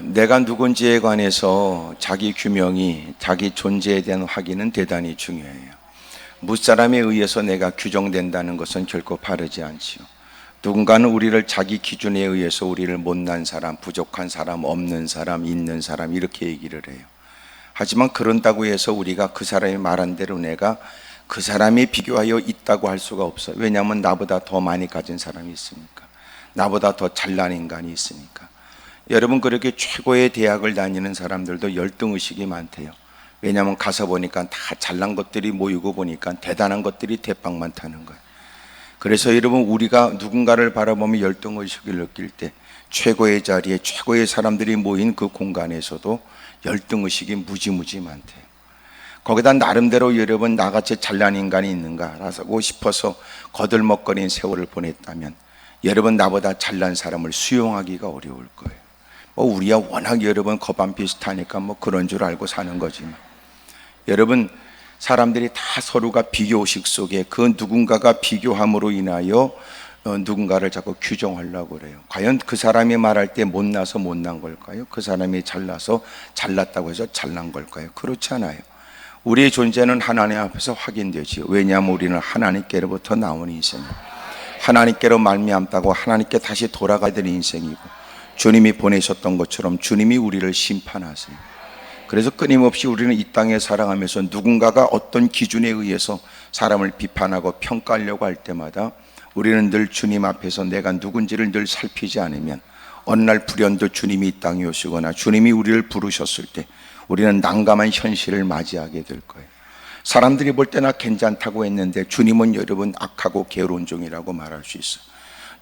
내가 누군지에 관해서 자기 규명이, 자기 존재에 대한 확인은 대단히 중요해요. 무사람에 의해서 내가 규정된다는 것은 결코 바르지 않지요. 누군가는 우리를 자기 기준에 의해서 우리를 못난 사람, 부족한 사람, 없는 사람, 있는 사람 이렇게 얘기를 해요. 하지만 그런다고 해서 우리가 그 사람이 말한 대로 내가 그 사람에 비교하여 있다고 할 수가 없어요. 왜냐하면 나보다 더 많이 가진 사람이 있으니까, 나보다 더 잘난 인간이 있으니까. 여러분, 그렇게 최고의 대학을 다니는 사람들도 열등의식이 많대요. 왜냐하면 가서 보니까 다 잘난 것들이 모이고 보니까 대단한 것들이 대빵 많다는 거예요. 그래서 여러분, 우리가 누군가를 바라보면 열등의식을 느낄 때 최고의 자리에 최고의 사람들이 모인 그 공간에서도 열등의식이 무지무지 많대요. 거기다 나름대로 여러분 나같이 잘난 인간이 있는가라고 싶어서 거들먹거린 세월을 보냈다면 여러분 나보다 잘난 사람을 수용하기가 어려울 거예요. 우리야 워낙 여러분 겁안 비슷하니까 그런 줄 알고 사는 거지만, 여러분 사람들이 다 서로가 비교의식 속에 그 누군가가 비교함으로 인하여 누군가를 자꾸 규정하려고 그래요. 과연 그 사람이 말할 때 못나서 못난 걸까요? 그 사람이 잘나서 잘났다고 해서 잘난 걸까요? 그렇지 않아요. 우리의 존재는 하나님 앞에서 확인되지요. 왜냐하면 우리는 하나님께로부터 나온 인생이에요. 하나님께로 말미암다고 하나님께 다시 돌아가야 되는 인생이고, 주님이 보내셨던 것처럼 주님이 우리를 심판하세요. 그래서 끊임없이 우리는 이 땅에 살아가면서 누군가가 어떤 기준에 의해서 사람을 비판하고 평가하려고 할 때마다 우리는 늘 주님 앞에서 내가 누군지를 늘 살피지 않으면 어느 날 불현듯 주님이 이 땅에 오시거나 주님이 우리를 부르셨을 때 우리는 난감한 현실을 맞이하게 될 거예요. 사람들이 볼 때나 괜찮다고 했는데 주님은 여러분 악하고 게으른 종이라고 말할 수 있어요.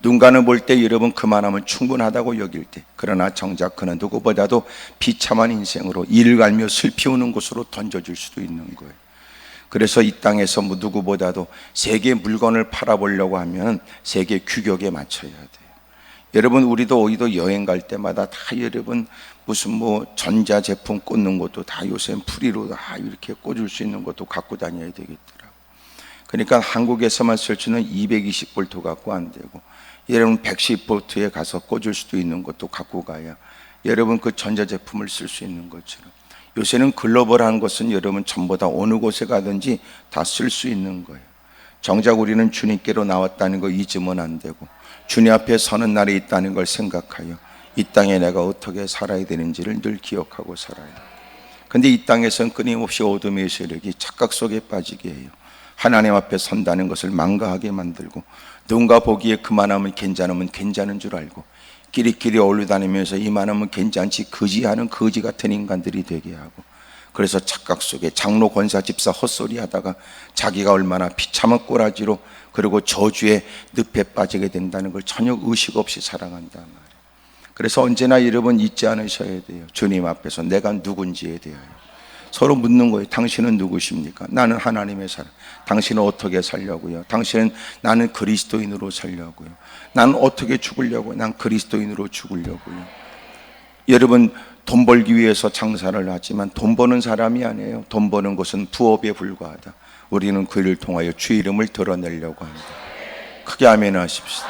누군가는 볼 때 여러분 그만하면 충분하다고 여길 때, 그러나 정작 그는 누구보다도 비참한 인생으로 이를 갈며 슬피 우는 곳으로 던져질 수도 있는 거예요. 그래서 이 땅에서 누구보다도 세계 물건을 팔아보려고 하면 세계 규격에 맞춰야 돼요. 여러분, 우리도 어디도 여행 갈 때마다 다 여러분 무슨 전자제품 꽂는 것도 다 요새 프리로 다 이렇게 꽂을 수 있는 것도 갖고 다녀야 되겠더라고요. 그러니까 한국에서만 쓸 수는 220V 갖고 안 되고, 여러분 110V에 가서 꽂을 수도 있는 것도 갖고 가야 여러분 그 전자제품을 쓸 수 있는 것처럼, 요새는 글로벌한 것은 여러분 전부 다 어느 곳에 가든지 다 쓸 수 있는 거예요. 정작 우리는 주님께로 나왔다는 거 잊으면 안 되고, 주님 앞에 서는 날이 있다는 걸 생각하여 이 땅에 내가 어떻게 살아야 되는지를 늘 기억하고 살아야 돼요. 근데 이 땅에서는 끊임없이 어둠의 세력이 착각 속에 빠지게 해요. 하나님 앞에 선다는 것을 망가하게 만들고, 누군가 보기에 그만하면 괜찮으면 괜찮은 줄 알고 끼리끼리 어울려 다니면서 이만하면 괜찮지 거지하는 거지 같은 인간들이 되게 하고, 그래서 착각 속에 장로 권사 집사 헛소리 하다가 자기가 얼마나 비참한 꼬라지로 그리고 저주의 늪에 빠지게 된다는 걸 전혀 의식 없이 살아간단 말이에요. 그래서 언제나 여러분 잊지 않으셔야 돼요. 주님 앞에서 내가 누군지에 대하여 서로 묻는 거예요. 당신은 누구십니까? 나는 하나님의 사람. 당신은 어떻게 살려고요? 당신은 나는 그리스도인으로 살려고요. 나는 어떻게 죽으려고요? 난 그리스도인으로 죽으려고요. 여러분, 돈 벌기 위해서 장사를 하지만 돈 버는 사람이 아니에요. 돈 버는 것은 부업에 불과하다. 우리는 그 일을 통하여 주의 이름을 드러내려고 합니다. 크게 아멘 하십시다.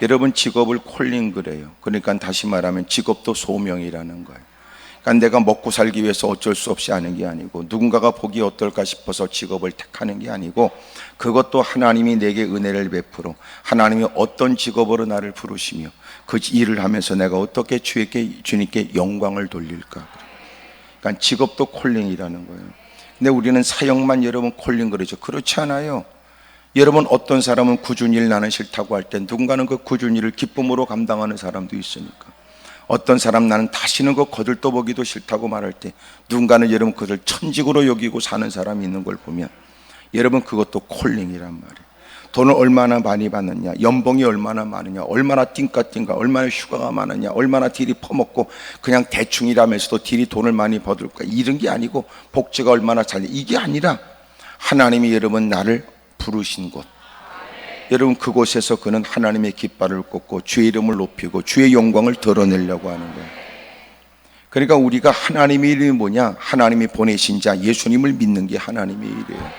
여러분, 직업을 콜링 그래요. 그러니까 다시 말하면 직업도 소명이라는 거예요. 그러니까 내가 먹고 살기 위해서 어쩔 수 없이 하는 게 아니고, 누군가가 보기 어떨까 싶어서 직업을 택하는 게 아니고, 그것도 하나님이 내게 은혜를 베풀어 하나님이 어떤 직업으로 나를 부르시며 그 일을 하면서 내가 어떻게 주님께 영광을 돌릴까. 그러니까 직업도 콜링이라는 거예요. 근데 우리는 사역만 여러분 콜링 그러죠. 그렇지 않아요. 여러분, 어떤 사람은 꾸준히 일 나는 싫다고 할 때 누군가는 그 꾸준히 일을 기쁨으로 감당하는 사람도 있으니까, 어떤 사람 나는 다시는 그 거들떠보기도 싫다고 말할 때 누군가는 여러분 그들 천직으로 여기고 사는 사람이 있는 걸 보면 여러분 그것도 콜링이란 말이에요. 돈을 얼마나 많이 받느냐, 연봉이 얼마나 많으냐, 얼마나 띵까띵까, 얼마나 휴가가 많으냐, 얼마나 딜이 퍼먹고 그냥 대충 일하면서도 딜이 돈을 많이 벌을까, 이런 게 아니고 복지가 얼마나 잘, 이게 아니라 하나님이 여러분 나를 부르신 곳, 여러분 그곳에서 그는 하나님의 깃발을 꽂고 주의 이름을 높이고 주의 영광을 드러내려고 하는 거예요. 그러니까 우리가 하나님의 일이 뭐냐? 하나님이 보내신 자 예수님을 믿는 게 하나님의 일이에요.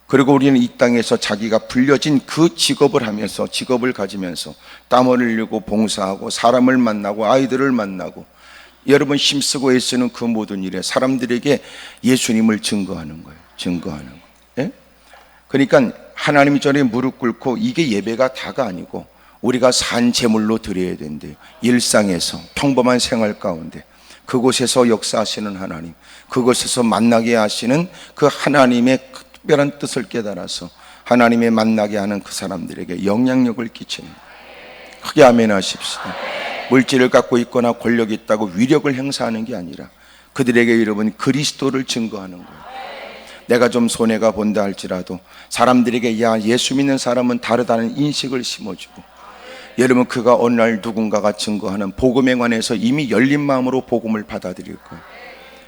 그리고 우리는 이 땅에서 자기가 불려진 그 직업을 하면서, 직업을 가지면서 땀 흘리고 봉사하고 사람을 만나고 아이들을 만나고 여러분 힘쓰고 애쓰는 그 모든 일에 사람들에게 예수님을 증거하는 거예요. 증거하는 거예요. 예? 그러니까 하나님이 전에 무릎 꿇고 이게 예배가 다가 아니고 우리가 산 제물로 드려야 된대요. 일상에서 평범한 생활 가운데 그곳에서 역사하시는 하나님, 그곳에서 만나게 하시는 그 하나님의 특별한 뜻을 깨달아서 하나님의 만나게 하는 그 사람들에게 영향력을 끼치는 거예요. 크게 아멘 하십시다. 물질을 갖고 있거나 권력이 있다고 위력을 행사하는 게 아니라 그들에게 여러분 그리스도를 증거하는 거예요. 내가 좀 손해가 본다 할지라도 사람들에게 야, 예수 믿는 사람은 다르다는 인식을 심어주고, 여러분 그가 어느 날 누군가가 증거하는 복음에 관해서 이미 열린 마음으로 복음을 받아들일 거예요.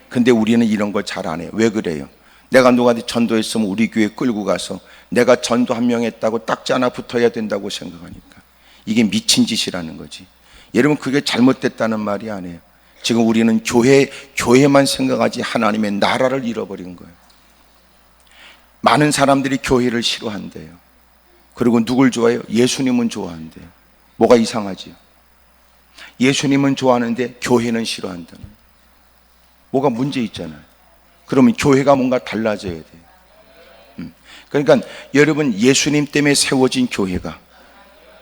근데 우리는 이런 걸 잘 안 해요. 왜 그래요? 내가 누구한테 전도했으면 우리 교회 끌고 가서 내가 전도 한 명 했다고 딱지 하나 붙어야 된다고 생각하니까 이게 미친 짓이라는 거지. 여러분 그게 잘못됐다는 말이 아니에요. 지금 우리는 교회만 생각하지 하나님의 나라를 잃어버린 거예요. 많은 사람들이 교회를 싫어한대요. 그리고 누굴 좋아해요? 예수님은 좋아한대요. 뭐가 이상하지요? 예수님은 좋아하는데 교회는 싫어한다는, 뭐가 문제 있잖아요. 그러면 교회가 뭔가 달라져야 돼요. 그러니까 여러분 예수님 때문에 세워진 교회가,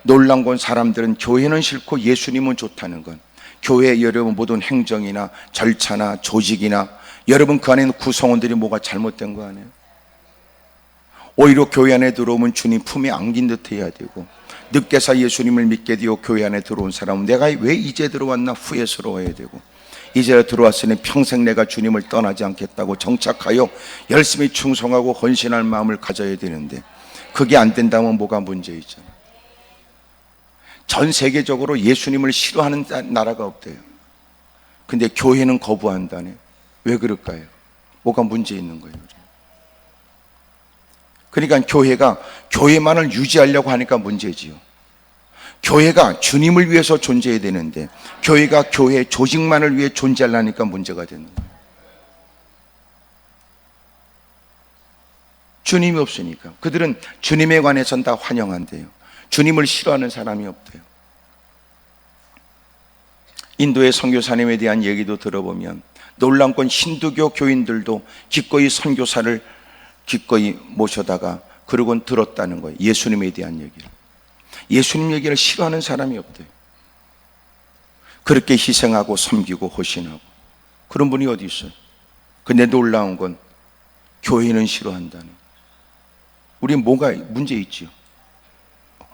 놀란 건 사람들은 교회는 싫고 예수님은 좋다는 건, 교회 여러분 모든 행정이나 절차나 조직이나 여러분 그 안에 있는 구성원들이 뭐가 잘못된 거 아니에요? 오히려 교회 안에 들어오면 주님 품에 안긴 듯 해야 되고, 늦게서 예수님을 믿게 되어 교회 안에 들어온 사람은 내가 왜 이제 들어왔나 후회스러워야 되고, 이제 들어왔으니 평생 내가 주님을 떠나지 않겠다고 정착하여 열심히 충성하고 헌신할 마음을 가져야 되는데, 그게 안 된다면 뭐가 문제 있잖아요. 전 세계적으로 예수님을 싫어하는 나라가 없대요. 근데 교회는 거부한다네. 왜 그럴까요? 뭐가 문제 있는 거예요. 그러니까 교회가 교회만을 유지하려고 하니까 문제지요. 교회가 주님을 위해서 존재해야 되는데 교회가 교회 조직만을 위해 존재하려니까 문제가 되는 거예요. 주님이 없으니까. 그들은 주님에 관해서는 다 환영한대요. 주님을 싫어하는 사람이 없대요. 인도의 선교사님에 대한 얘기도 들어보면 놀라운 건 힌두교 교인들도 기꺼이 선교사를 기꺼이 모셔다가 그러곤 들었다는 거예요. 예수님에 대한 얘기를. 예수님 얘기를 싫어하는 사람이 없대요. 그렇게 희생하고 섬기고 헌신하고 그런 분이 어디 있어요? 근데 놀라운 건 교회는 싫어한다는. 우리 뭐가 문제 있지요?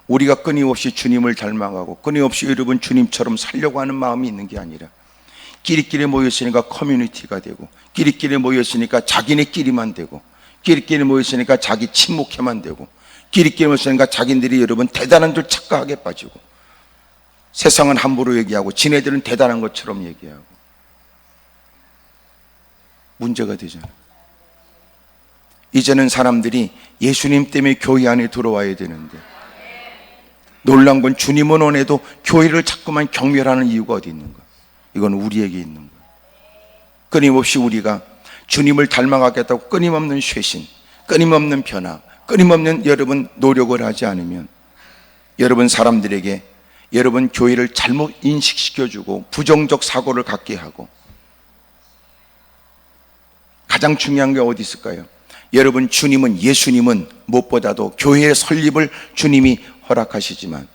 우리가 끊임없이 주님을 닮아가고 끊임없이 여러분 주님처럼 살려고 하는 마음이 있는 게 아니라 끼리끼리 모였으니까 커뮤니티가 되고, 끼리끼리 모였으니까 자기네끼리만 되고, 끼리끼리 모였으니까 자기 친목해만 되고, 끼리끼리 모였으니까 자기들이 여러분 대단한 줄 착각하게 빠지고, 세상은 함부로 얘기하고 지네들은 대단한 것처럼 얘기하고 문제가 되잖아요. 이제는 사람들이 예수님 때문에 교회 안에 들어와야 되는데, 놀란 건 주님은 원해도 교회를 자꾸만 경멸하는 이유가 어디 있는 거야? 이건 우리에게 있는 거야. 끊임없이 우리가 주님을 닮아가겠다고 끊임없는 쇄신, 끊임없는 변화, 끊임없는 여러분 노력을 하지 않으면 여러분 사람들에게 여러분 교회를 잘못 인식시켜주고 부정적 사고를 갖게 하고, 가장 중요한 게 어디 있을까요? 여러분 주님은, 예수님은 무엇보다도 교회의 설립을 주님이 허락하시지만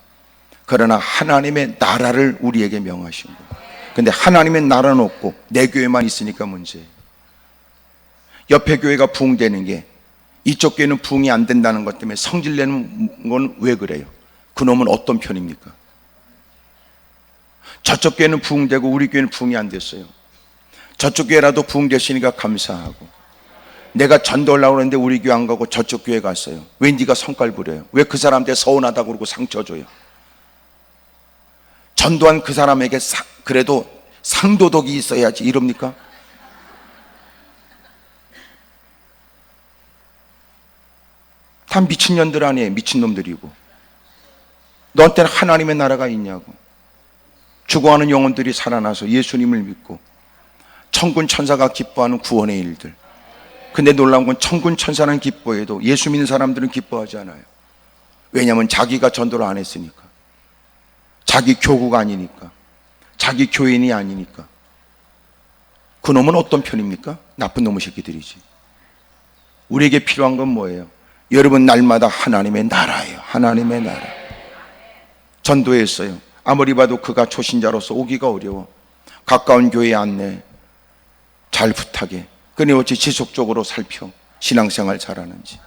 그러나 하나님의 나라를 우리에게 명하신 거예요. 근데 하나님의 나라는 없고 내 교회만 있으니까 문제예요. 옆에 교회가 부흥되는 게 이쪽 교회는 부흥이 안 된다는 것 때문에 성질내는 건 왜 그래요? 그놈은 어떤 편입니까? 저쪽 교회는 부흥되고 우리 교회는 부흥이 안 됐어요. 저쪽 교회라도 부흥됐으니까 감사하고, 내가 전도하려고 그러는데 우리 교회 안 가고 저쪽 교회 갔어요. 왜 네가 성깔 부려요? 왜 그 사람한테 서운하다고 그러고 상처 줘요? 전도한 그 사람에게 그래도 상도덕이 있어야지 이럽니까? 다 미친년들 아니에요. 미친놈들이고. 너한테는 하나님의 나라가 있냐고. 죽어가는 영혼들이 살아나서 예수님을 믿고 천군 천사가 기뻐하는 구원의 일들, 근데 놀라운 건 천군 천사는 기뻐해도 예수 믿는 사람들은 기뻐하지 않아요. 왜냐하면 자기가 전도를 안 했으니까, 자기 교구가 아니니까, 자기 교인이 아니니까. 그놈은 어떤 편입니까? 나쁜 놈의 새끼들이지. 우리에게 필요한 건 뭐예요? 여러분, 날마다 하나님의 나라예요. 하나님의 나라. 전도했어요. 아무리 봐도 그가 초신자로서 오기가 어려워. 가까운 교회 안내 잘 부탁해. 끊임없이 지속적으로 살펴. 신앙생활 잘하는지.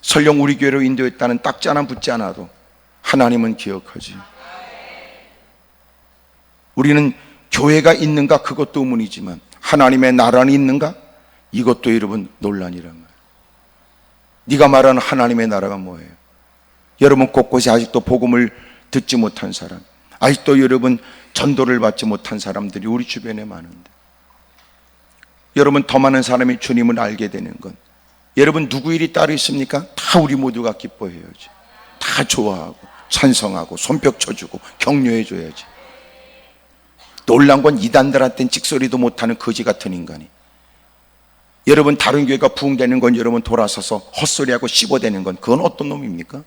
설령 우리 교회로 인도했다는 딱지 하나 붙지 않아도 하나님은 기억하지. 우리는 교회가 있는가 그것도 의문이지만 하나님의 나라는 있는가? 이것도 여러분 논란이란 말이에요. 네가 말하는 하나님의 나라가 뭐예요? 여러분 곳곳에 아직도 복음을 듣지 못한 사람, 아직도 여러분 전도를 받지 못한 사람들이 우리 주변에 많은데, 여러분 더 많은 사람이 주님을 알게 되는 건 여러분 누구 일이 따로 있습니까? 다 우리 모두가 기뻐해야지. 다 좋아하고 찬성하고 손뼉 쳐주고 격려해줘야지. 놀란 건 이단들한테는 찍소리도 못하는 거지 같은 인간이, 여러분 다른 교회가 부흥되는 건 여러분 돌아서서 헛소리하고 씹어대는 건 그건 어떤 놈입니까?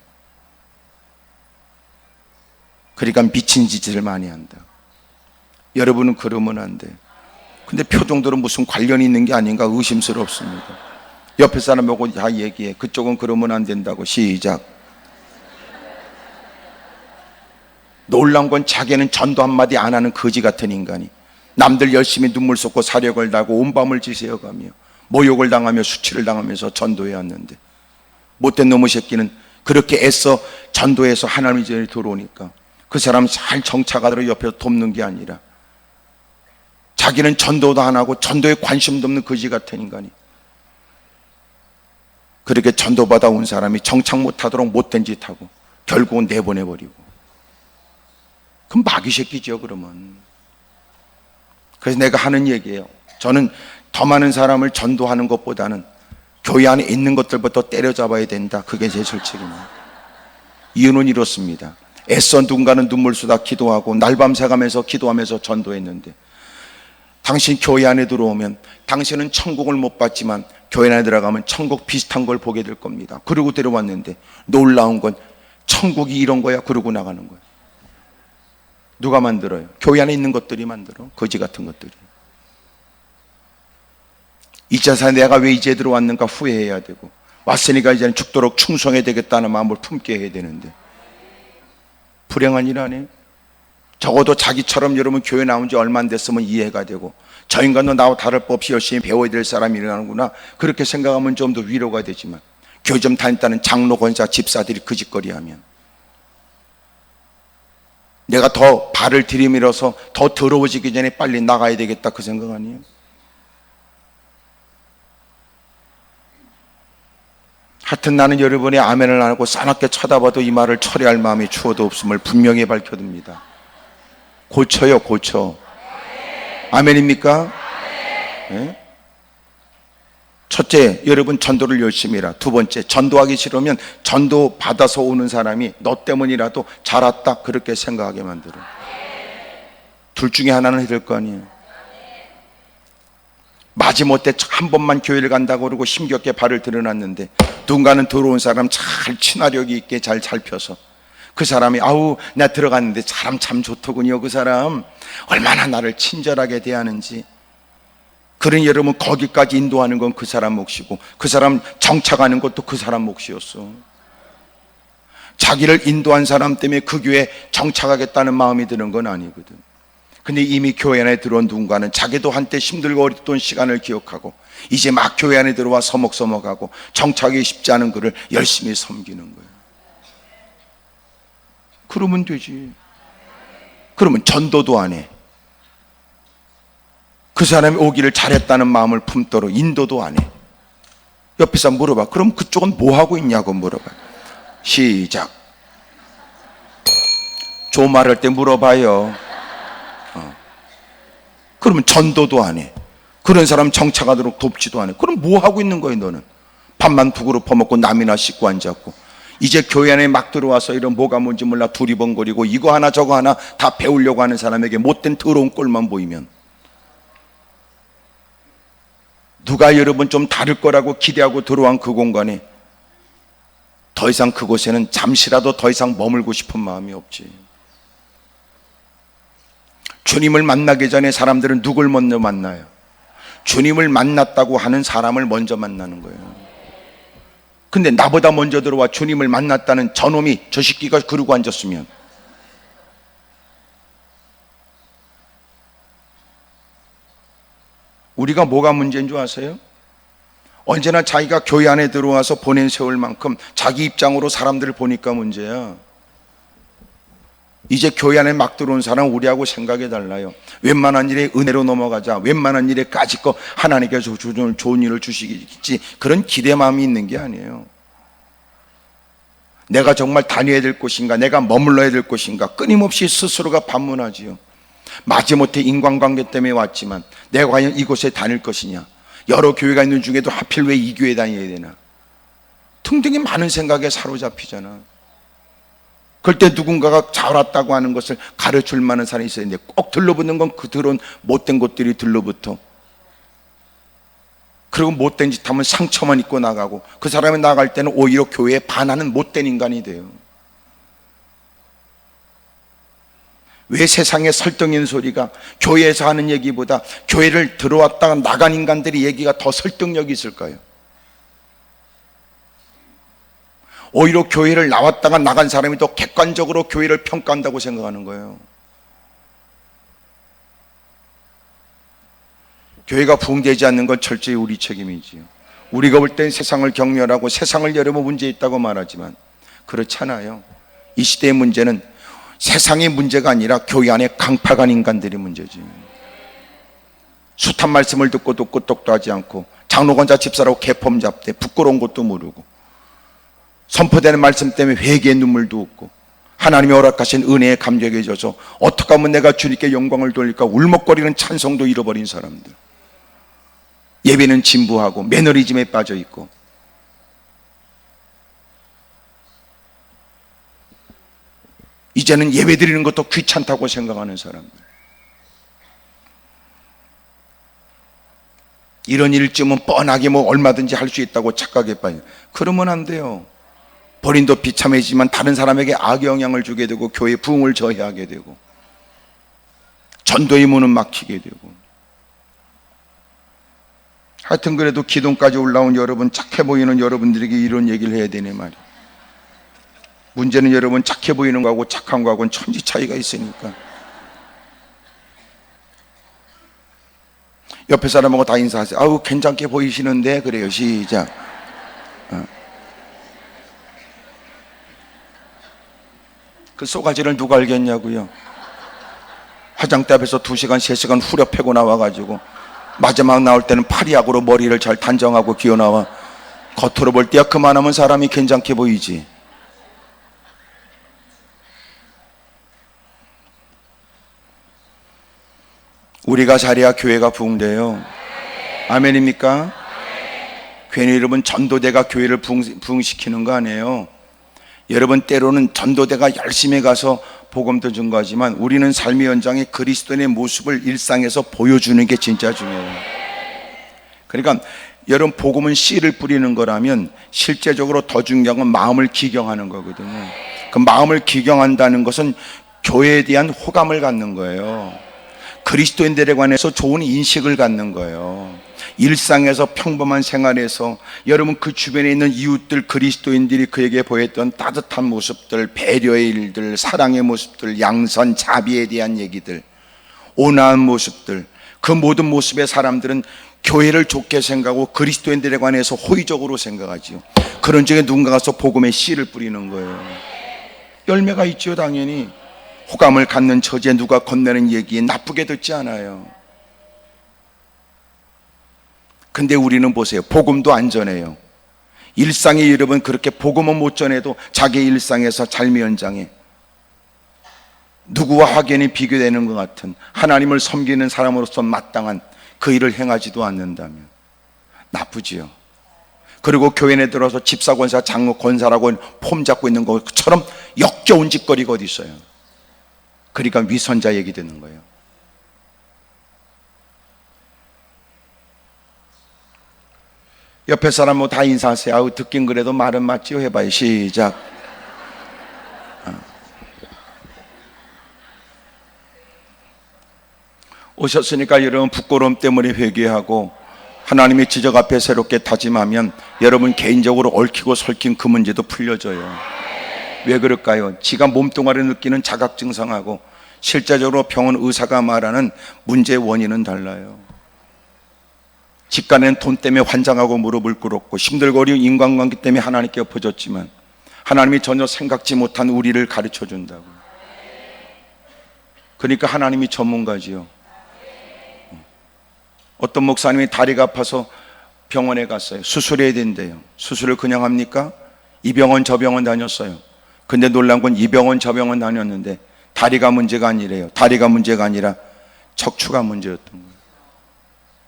그러니까 미친 짓을 많이 한다. 여러분은 그러면 안 돼. 근데 표정들은 무슨 관련이 있는 게 아닌가 의심스럽습니다. 옆에 사람 보고 다 얘기해. 그쪽은 그러면 안 된다고. 시작. 놀라운 건 자기는 전도 한마디 안 하는 거지 같은 인간이 남들 열심히 눈물 쏟고 사력을 다하고 온 밤을 지새워가며 모욕을 당하며 수치를 당하면서 전도해 왔는데, 못된 놈의 새끼는 그렇게 애써 전도해서 하나님의 전에 들어오니까 그 사람 잘 정착하도록 옆에서 돕는 게 아니라 자기는 전도도 안 하고 전도에 관심도 없는 거지 같은 인간이 그렇게 전도받아 온 사람이 정착 못하도록 못된 짓 하고 결국은 내보내버리고, 그럼 마귀 새끼죠 그러면. 그래서 내가 하는 얘기예요. 저는 더 많은 사람을 전도하는 것보다는 교회 안에 있는 것들부터 때려잡아야 된다. 그게 제 절책입니다. 이유는 이렇습니다. 애써 누군가는 눈물 쏟아 기도하고 날밤 새가면서 기도하면서 전도했는데, 당신 교회 안에 들어오면 당신은 천국을 못 봤지만 교회 안에 들어가면 천국 비슷한 걸 보게 될 겁니다. 그러고 데려왔는데 놀라운 건 천국이 이런 거야 그러고 나가는 거야. 누가 만들어요? 교회 안에 있는 것들이 만들어. 거지 같은 것들이. 이자사 내가 왜 이제 들어왔는가 후회해야 되고, 왔으니까 이제는 죽도록 충성해야 되겠다는 마음을 품게 해야 되는데 불행한 일 아니에요? 적어도 자기처럼 여러분 교회 나온 지 얼마 안 됐으면 이해가 되고, 저 인간도 나와 다를 법 없이 열심히 배워야 될 사람이라는구나 그렇게 생각하면 좀 더 위로가 되지만, 교회 좀 다녔다는 장로 권사 집사들이 그 짓거리하면 내가 더 발을 들이밀어서 더 더러워지기 전에 빨리 나가야 되겠다 그 생각 아니에요? 하여튼 나는 여러분이 아멘을 안 하고 싸납게 쳐다봐도 이 말을 처리할 마음이 추워도 없음을 분명히 밝혀둡니다. 고쳐요, 고쳐. 아멘입니까? 네? 첫째, 여러분 전도를 열심히 해라. 두 번째, 전도하기 싫으면 전도 받아서 오는 사람이 너 때문이라도 잘 왔다 그렇게 생각하게 만들어. 둘 중에 하나는 해야 될 거 아니에요. 마지못해 한 번만 교회를 간다고 그러고 힘겹게 발을 들여놨는데 누군가는 들어온 사람 잘 친화력이 있게 잘 살펴서 그 사람이 아우 나 들어갔는데 사람 참 좋더군요. 그 사람 얼마나 나를 친절하게 대하는지. 그러니 여러분 거기까지 인도하는 건 그 사람 몫이고 그 사람 정착하는 것도 그 사람 몫이었어. 자기를 인도한 사람 때문에 그 교회에 정착하겠다는 마음이 드는 건 아니거든. 근데 이미 교회 안에 들어온 누군가는 자기도 한때 힘들고 어렸던 시간을 기억하고 이제 막 교회 안에 들어와 서먹서먹하고 정착하기 쉽지 않은 그를 열심히 섬기는 거예요. 그러면 되지. 그러면 전도도 안 해. 그 사람이 오기를 잘했다는 마음을 품도록 인도도 안 해. 옆에 사람 물어봐. 그럼 그쪽은 뭐 하고 있냐고 물어봐. 시작. 조 말할 때 물어봐요. 그러면 전도도 안 해. 그런 사람 정착하도록 돕지도 안 해. 그럼 뭐 하고 있는 거야 너는? 밥만 북으로 퍼먹고 남이나 씻고 앉았고 이제 교회 안에 막 들어와서 이런 뭐가 뭔지 몰라 두리번거리고 이거 하나 저거 하나 다 배우려고 하는 사람에게 못된 더러운 꼴만 보이면 누가 여러분 좀 다를 거라고 기대하고 들어온 그 공간에 더 이상 그곳에는 잠시라도 더 이상 머물고 싶은 마음이 없지. 주님을 만나기 전에 사람들은 누굴 먼저 만나요? 주님을 만났다고 하는 사람을 먼저 만나는 거예요. 근데 나보다 먼저 들어와 주님을 만났다는 저놈이, 저 새끼가 그러고 앉았으면, 우리가 뭐가 문제인 줄 아세요? 언제나 자기가 교회 안에 들어와서 보낸 세월 만큼 자기 입장으로 사람들을 보니까 문제야. 이제 교회 안에 막 들어온 사람은 우리하고 생각이 달라요. 웬만한 일에 은혜로 넘어가자, 웬만한 일에 까짓 거 하나님께서 좋은 일을 주시겠지, 그런 기대마음이 있는 게 아니에요. 내가 정말 다녀야 될 곳인가, 내가 머물러야 될 곳인가, 끊임없이 스스로가 반문하지요. 마지못해 인간관계 때문에 왔지만 내가 과연 이곳에 다닐 것이냐, 여러 교회가 있는 중에도 하필 왜 이 교회에 다녀야 되나, 등등의 많은 생각에 사로잡히잖아. 그럴 때 누군가가 잘 왔다고 하는 것을 가르칠 만한 사람이 있어야 되는데, 꼭 들러붙는 건 그 더러운 못된 것들이 들러붙어. 그리고 못된 짓 하면 상처만 입고 나가고, 그 사람이 나갈 때는 오히려 교회에 반하는 못된 인간이 돼요. 왜 세상에 설득인 소리가 교회에서 하는 얘기보다 교회를 들어왔다가 나간 인간들이 얘기가 더 설득력이 있을까요? 오히려 교회를 나왔다가 나간 사람이 더 객관적으로 교회를 평가한다고 생각하는 거예요. 교회가 부흥되지 않는 건 철저히 우리 책임이지요. 우리가 볼 땐 세상을 경멸하고 세상을 여러분 문제 있다고 말하지만 그렇잖아요. 이 시대의 문제는 세상의 문제가 아니라 교회 안에 강팍한 인간들이 문제지. 숱한 말씀을 듣고 똑도 하지 않고 장로관자 집사라고 개폼 잡대, 부끄러운 것도 모르고, 선포되는 말씀 때문에 회개의 눈물도 없고, 하나님이 허락하신 은혜에 감격에 져서 어떻게 하면 내가 주님께 영광을 돌릴까 울먹거리는 찬송도 잃어버린 사람들, 예배는 진부하고 매너리즘에 빠져 있고, 이제는 예배 드리는 것도 귀찮다고 생각하는 사람들, 이런 일쯤은 뻔하게 뭐 얼마든지 할 수 있다고 착각해 빠져. 그러면 안 돼요. 본인도 비참해지만 다른 사람에게 악의 영향을 주게 되고, 교회 부흥을 저해하게 되고, 전도의 문은 막히게 되고. 하여튼 그래도 기둥까지 올라온 여러분, 착해 보이는 여러분들에게 이런 얘기를 해야 되네 말이야. 문제는 여러분 착해 보이는 거하고 착한 거하고는 천지 차이가 있으니까. 옆에 사람하고 다 인사하세요. 아우 괜찮게 보이시는데, 그래요. 시작. 그 쏘가지를 누가 알겠냐고요. 화장대 앞에서 2시간 3시간 후려 패고 나와가지고 마지막 나올 때는 파리약으로 머리를 잘 단정하고 기어 나와. 겉으로 볼 때야 그만하면 사람이 괜찮게 보이지. 우리가 잘해야 교회가 부흥돼요. 아멘입니까? 괜히 여러분 전도대가 교회를 부흥시키는 거 아니에요. 여러분 때로는 전도대가 열심히 가서 복음도 증거하지만 우리는 삶의 현장에 그리스도인의 모습을 일상에서 보여주는 게 진짜 중요해요. 그러니까 여러분 복음은 씨를 뿌리는 거라면 실제적으로 더 중요한 건 마음을 기경하는 거거든요. 그 마음을 기경한다는 것은 교회에 대한 호감을 갖는 거예요. 그리스도인들에 관해서 좋은 인식을 갖는 거예요. 일상에서 평범한 생활에서 여러분 그 주변에 있는 이웃들, 그리스도인들이 그에게 보였던 따뜻한 모습들, 배려의 일들, 사랑의 모습들, 양선, 자비에 대한 얘기들, 온화한 모습들, 그 모든 모습의 사람들은 교회를 좋게 생각하고 그리스도인들에 관해서 호의적으로 생각하지요. 그런 중에 누군가 가서 복음의 씨를 뿌리는 거예요. 열매가 있죠. 당연히 호감을 갖는 처지에 누가 건네는 얘기에 나쁘게 듣지 않아요. 근데 우리는 보세요. 복음도 안 전해요. 일상에 여러분 그렇게 복음은 못 전해도 자기 일상에서 삶의 현장에 누구와 확연히 비교되는 것 같은 하나님을 섬기는 사람으로서 마땅한 그 일을 행하지도 않는다면 나쁘지요. 그리고 교회 내 들어서 집사, 권사, 장로, 권사라고 폼 잡고 있는 것처럼 역겨운 짓거리가 어디 있어요. 그러니까 위선자 얘기 듣는 거예요. 옆에 사람 뭐 다 인사하세요. 아우 듣긴 그래도 말은 맞지요. 해봐요. 시작. 오셨으니까 여러분 부끄러움 때문에 회개하고 하나님의 지적 앞에 새롭게 다짐하면 여러분 개인적으로 얽히고 설킨 그 문제도 풀려져요. 왜 그럴까요? 지가 몸뚱아리 느끼는 자각 증상하고 실제적으로 병원 의사가 말하는 문제의 원인은 달라요. 집간에는 돈 때문에 환장하고 무릎을 꿇었고 힘들고 어려운 인간관계 때문에 하나님께 엎어졌지만 하나님이 전혀 생각지 못한 우리를 가르쳐 준다고. 그러니까 하나님이 전문가지요. 어떤 목사님이 다리가 아파서 병원에 갔어요. 수술해야 된대요. 수술을 그냥 합니까? 이 병원 저 병원 다녔어요. 근데 놀란 건 이 병원 저 병원 다녔는데 다리가 문제가 아니래요. 다리가 문제가 아니라 척추가 문제였던 거예요.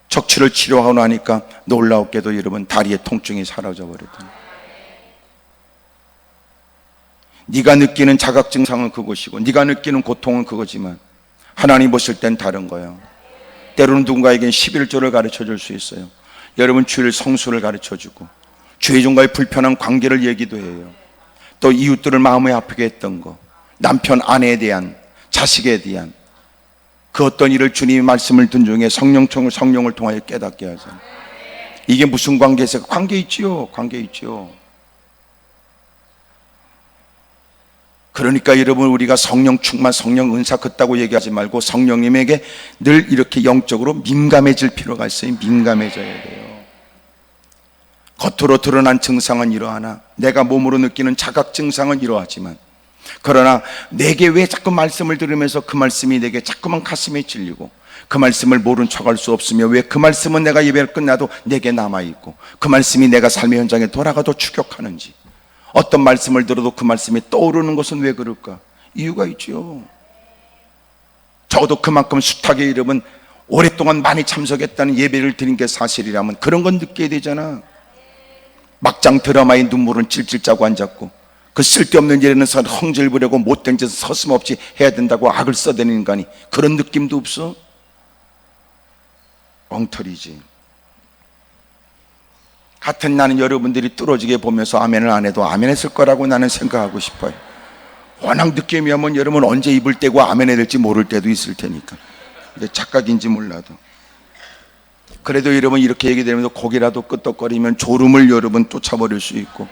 척추를 치료하고 나니까 놀라웠게도 여러분 다리의 통증이 사라져 버렸더니. 네가 느끼는 자각 증상은 그것이고 네가 느끼는 고통은 그거지만 하나님 보실 땐 다른 거예요. 때로는 누군가에겐 11조를 가르쳐 줄 수 있어요. 여러분 주일 성수를 가르쳐 주고 주의종과의 불편한 관계를 얘기도 해요. 또 이웃들을 마음에 아프게 했던 거, 남편 아내에 대한, 자식에 대한 그 어떤 일을 주님의 말씀을 듣는 중에 성령을 통하여 깨닫게 하잖아요. 이게 무슨 관계에서? 관계 있지요. 관계 있지요. 그러니까 여러분 우리가 성령 충만, 성령 은사 긋다고 얘기하지 말고 성령님에게 늘 이렇게 영적으로 민감해질 필요가 있어요. 민감해져야 돼요. 겉으로 드러난 증상은 이러하나 내가 몸으로 느끼는 자각 증상은 이러하지만 그러나 내게 왜 자꾸 말씀을 들으면서 그 말씀이 내게 자꾸만 가슴에 찔리고 그 말씀을 모른 척할 수 없으며 왜 그 말씀은 내가 예배를 끝나도 내게 남아있고 그 말씀이 내가 삶의 현장에 돌아가도 추격하는지 어떤 말씀을 들어도 그 말씀이 떠오르는 것은 왜 그럴까? 이유가 있죠. 적어도 그만큼 숱하게 여러분 오랫동안 많이 참석했다는 예배를 드린 게 사실이라면 그런 건 느껴야 되잖아. 막장 드라마의 눈물은 찔찔 짜고 앉았고 그 쓸데없는 일에는 성질 부리고 못된 짓은 서슴없이 해야 된다고 악을 써대는 인간이 그런 느낌도 없어? 엉터리지. 같은 나는 여러분들이 뚫어지게 보면서 아멘을 안 해도 아멘 했을 거라고 나는 생각하고 싶어요. 워낙 느낌이 오면 여러분 언제 입을 떼고 아멘 해야 될지 모를 때도 있을 테니까. 근데 착각인지 몰라도 그래도 여러분 이렇게 얘기되면서 고개라도 끄덕거리면 졸음을 여러분 쫓아버릴 수 있고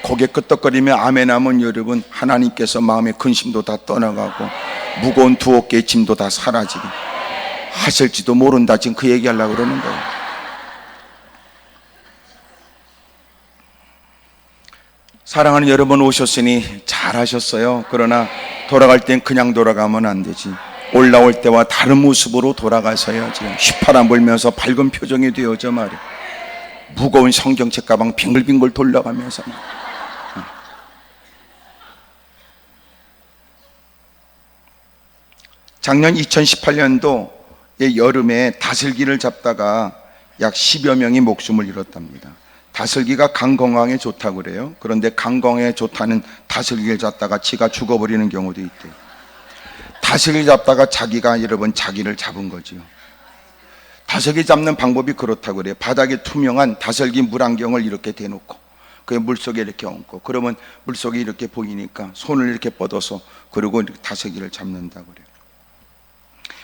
고개 끄덕거리며 아멘하면 여러분 하나님께서 마음의 근심도 다 떠나가고 무거운 두 어깨의 짐도 다 사라지게 하실지도 모른다. 지금 그 얘기하려고 그러는 거예요. 사랑하는 여러분 오셨으니 잘하셨어요. 그러나 돌아갈 땐 그냥 돌아가면 안 되지. 올라올 때와 다른 모습으로 돌아가서야지. 휘파람 불면서 밝은 표정이 되어져 말이야. 무거운 성경책 가방 빙글빙글 돌려가면서 작년 2018년도의 여름에 다슬기를 잡다가 약 10여 명이 목숨을 잃었답니다. 다슬기가 간 건강에 좋다고 그래요. 그런데 간 건강에 좋다는 다슬기를 잡다가 지가 죽어버리는 경우도 있대요. 다슬기 잡다가 자기가 여러분 자기를 잡은 거지요. 다슬기 잡는 방법이 그렇다고 그래요. 바닥에 투명한 다슬기 물안경을 이렇게 대놓고 그 물속에 이렇게 얹고 그러면 물속이 이렇게 보이니까 손을 이렇게 뻗어서 그리고 이렇게 다슬기를 잡는다고 그래요.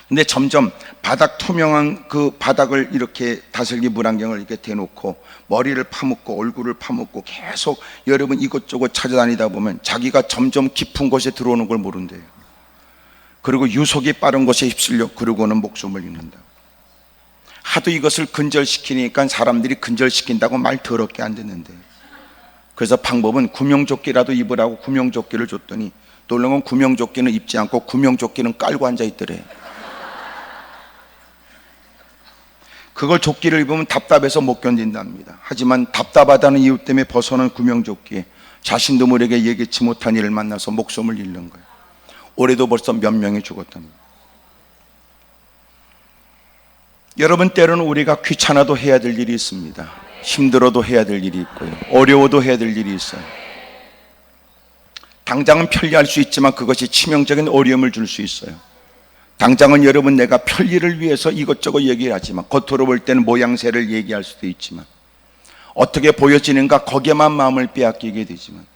근데 점점 바닥 투명한 그 바닥을 이렇게 다슬기 물안경을 이렇게 대놓고 머리를 파묻고 얼굴을 파묻고 계속 여러분 이것저것 찾아다니다 보면 자기가 점점 깊은 곳에 들어오는 걸 모른대요. 그리고 유속이 빠른 곳에 휩쓸려 그러고는 목숨을 잃는다. 하도 이것을 근절시키니까 사람들이 근절시킨다고 말 더럽게 안 듣는데 그래서 방법은 구명조끼라도 입으라고 구명조끼를 줬더니 놀라운 건 구명조끼는 입지 않고 구명조끼는 깔고 앉아있더래. 그걸 조끼를 입으면 답답해서 못 견딘답니다. 하지만 답답하다는 이유 때문에 벗어난 구명조끼에 자신도 모르게 예기치 못한 일을 만나서 목숨을 잃는 거예요. 올해도 벌써 몇 명이 죽었답니다. 여러분 때로는 우리가 귀찮아도 해야 될 일이 있습니다. 힘들어도 해야 될 일이 있고요. 어려워도 해야 될 일이 있어요. 당장은 편리할 수 있지만 그것이 치명적인 어려움을 줄 수 있어요. 당장은 여러분 내가 편리를 위해서 이것저것 얘기를 하지만 겉으로 볼 때는 모양새를 얘기할 수도 있지만 어떻게 보여지는가 거기에만 마음을 빼앗기게 되지만,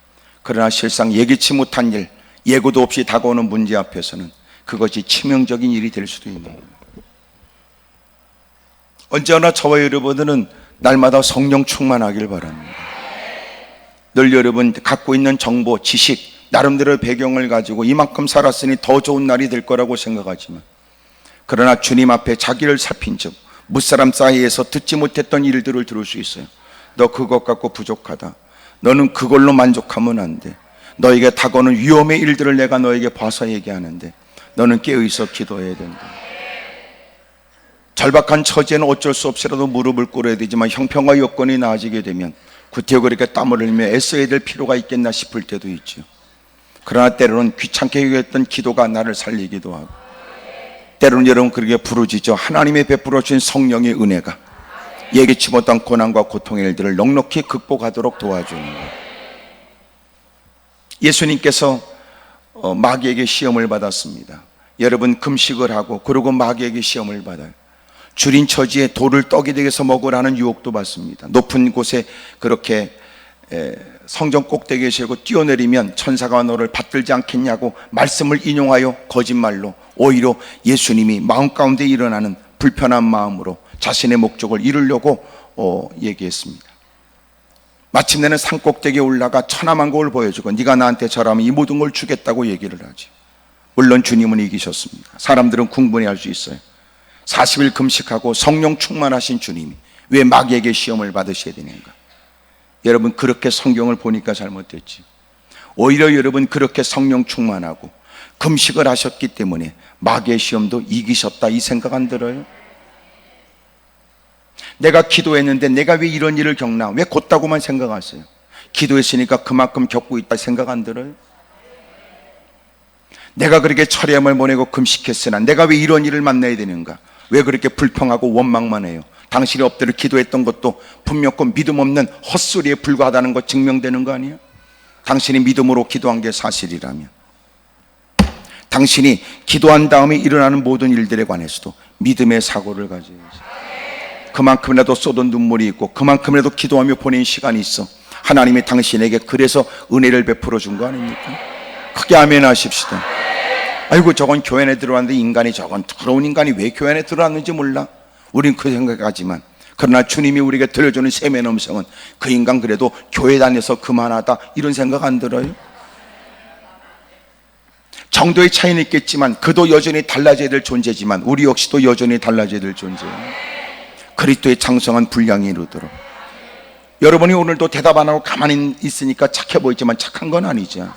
그러나 실상 예기치 못한 일, 예고도 없이 다가오는 문제 앞에서는 그것이 치명적인 일이 될 수도 있는 거예요. 언제나 저와 여러분들은 날마다 성령 충만하길 바랍니다. 늘 여러분 갖고 있는 정보, 지식, 나름대로 배경을 가지고 이만큼 살았으니 더 좋은 날이 될 거라고 생각하지만, 그러나 주님 앞에 자기를 살핀 즉 무사람 사이에서 듣지 못했던 일들을 들을 수 있어요. 너 그것 갖고 부족하다. 너는 그걸로 만족하면 안 돼. 너에게 다가오는 위험의 일들을 내가 너에게 봐서 얘기하는데 너는 깨어있어 기도해야 된다. 절박한 처지에는 어쩔 수 없이라도 무릎을 꿇어야 되지만 형편과 여건이 나아지게 되면 구태여 그렇게 땀을 흘리며 애써야 될 필요가 있겠나 싶을 때도 있죠. 그러나 때로는 귀찮게 여겼던 기도가 나를 살리기도 하고, 때로는 여러분 그렇게 부르짖어 하나님의 베풀어 주신 성령의 은혜가 예기치 못한 고난과 고통의 일들을 넉넉히 극복하도록 도와주는 거예요. 예수님께서 마귀에게 시험을 받았습니다. 여러분 금식을 하고 그러고 마귀에게 시험을 받아요. 줄인 처지에 돌을 떡이 되게서 먹으라는 유혹도 받습니다. 높은 곳에 그렇게 성전 꼭대기에 세우고 뛰어내리면 천사가 너를 받들지 않겠냐고 말씀을 인용하여 거짓말로 오히려 예수님이 마음 가운데 일어나는 불편한 마음으로 자신의 목적을 이루려고 얘기했습니다. 마침내는 산 꼭대기에 올라가 천하만국을 보여주고 네가 나한테 절하면 이 모든 걸 주겠다고 얘기를 하죠. 물론 주님은 이기셨습니다. 사람들은 궁분해할 수 있어요. 40일 금식하고 성령 충만하신 주님이 왜 마귀에게 시험을 받으셔야 되는가? 여러분 그렇게 성경을 보니까 잘못됐지. 오히려 여러분 그렇게 성령 충만하고 금식을 하셨기 때문에 마귀의 시험도 이기셨다, 이 생각 안 들어요? 내가 기도했는데 내가 왜 이런 일을 겪나? 왜 곧다고만 생각하세요? 기도했으니까 그만큼 겪고 있다 생각 안 들어요? 내가 그렇게 철야함을 보내고 금식했으나 내가 왜 이런 일을 만나야 되는가? 왜 그렇게 불평하고 원망만 해요? 당신이 엎드려 기도했던 것도 분명코 믿음 없는 헛소리에 불과하다는 것 증명되는 거 아니에요? 당신이 믿음으로 기도한 게 사실이라면, 당신이 기도한 다음에 일어나는 모든 일들에 관해서도 믿음의 사고를 가져야지. 그만큼이라도 쏟은 눈물이 있고 그만큼이라도 기도하며 보낸 시간이 있어 하나님이 당신에게 그래서 은혜를 베풀어 준 거 아닙니까? 크게 아멘 하십시다. 아이고 저건 교회 안에 들어왔는데 인간이, 저건 더러운 인간이 왜 교회 안에 들어왔는지 몰라. 우린 그 생각하지만, 그러나 주님이 우리에게 들려주는 셈의 음성은 그 인간 그래도 교회 다녀서 그만하다, 이런 생각 안 들어요? 정도의 차이는 있겠지만 그도 여전히 달라져야 될 존재지만 우리 역시도 여전히 달라져야 될 존재예요. 그리스도의 장성한 분량이 이루도록. 여러분이 오늘도 대답 안 하고 가만히 있으니까 착해 보이지만 착한 건 아니죠.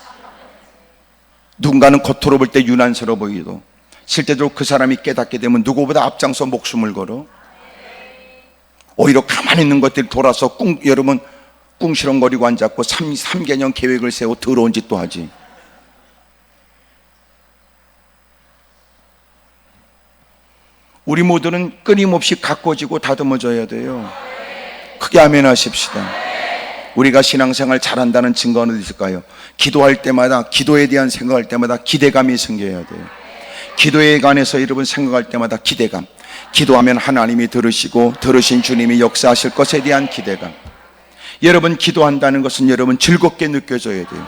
누군가는 겉으로 볼 때 유난스러워 보이도 실제로 그 사람이 깨닫게 되면 누구보다 앞장서 목숨을 걸어. 오히려 가만히 있는 것들이 돌아서 여러분 꿍시렁거리고 앉았고 3개년 계획을 세워 더러운 짓도 하지. 우리 모두는 끊임없이 가꿔지고 다듬어져야 돼요. 크게 아멘 하십시다. 우리가 신앙생활 잘한다는 증거는 어디 있을까요? 기도할 때마다, 기도에 대한 생각할 때마다 기대감이 생겨야 돼요. 기도에 관해서 여러분 생각할 때마다 기대감. 기도하면 하나님이 들으시고 들으신 주님이 역사하실 것에 대한 기대감. 여러분 기도한다는 것은 여러분 즐겁게 느껴져야 돼요.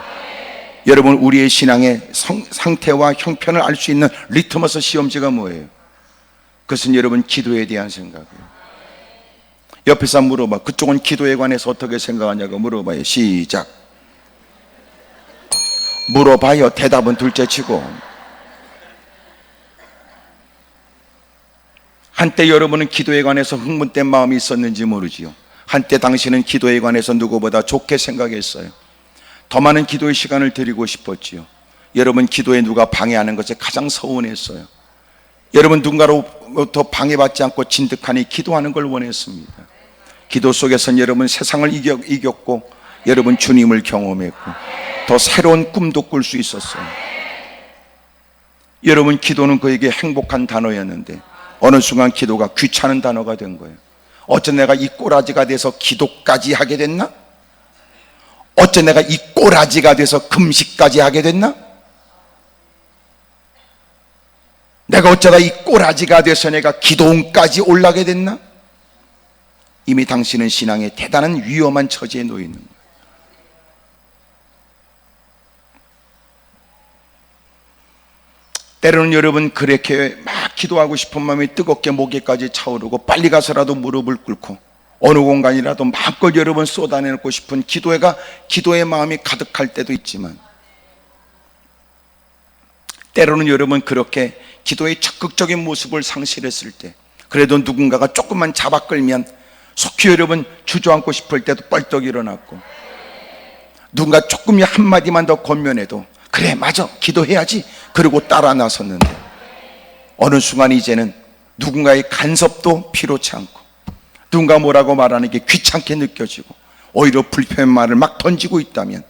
여러분 우리의 신앙의 상태와 형편을 알 수 있는 리트머스 시험지가 뭐예요? 그것은 여러분 기도에 대한 생각이에요. 옆에서 물어봐. 그쪽은 기도에 관해서 어떻게 생각하냐고 물어봐요. 시작. 물어봐요. 대답은 둘째치고. 한때 여러분은 기도에 관해서 흥분된 마음이 있었는지 모르지요. 한때 당신은 기도에 관해서 누구보다 좋게 생각했어요. 더 많은 기도의 시간을 드리고 싶었지요. 여러분 기도에 누가 방해하는 것에 가장 서운했어요. 여러분 누군가로부터 방해받지 않고 진득하니 기도하는 걸 원했습니다. 기도 속에서는 여러분 세상을 이겼고 여러분 주님을 경험했고 더 새로운 꿈도 꿀 수 있었어요. 여러분 기도는 그에게 행복한 단어였는데 어느 순간 기도가 귀찮은 단어가 된 거예요. 어째 내가 이 꼬라지가 돼서 기도까지 하게 됐나? 어째 내가 이 꼬라지가 돼서 금식까지 하게 됐나? 내가 어쩌다 이 꼬라지가 돼서 내가 기도원까지 올라게 됐나? 이미 당신은 신앙의 대단한 위험한 처지에 놓여 있는 거예요. 때로는 여러분 그렇게 막 기도하고 싶은 마음이 뜨겁게 목에까지 차오르고 빨리 가서라도 무릎을 꿇고 어느 공간이라도 마음껏 여러분 쏟아내놓고 싶은 기도의 마음이 가득할 때도 있지만, 때로는 여러분 그렇게 기도의 적극적인 모습을 상실했을 때, 그래도 누군가가 조금만 잡아 끌면 속히 여러분 주저앉고 싶을 때도 뻘떡 일어났고, 누군가 조금 한마디만 더 권면해도 그래 맞아 기도해야지 그러고 따라 나섰는데, 어느 순간 이제는 누군가의 간섭도 필요치 않고 누군가 뭐라고 말하는 게 귀찮게 느껴지고 오히려 불편한 말을 막 던지고 있다면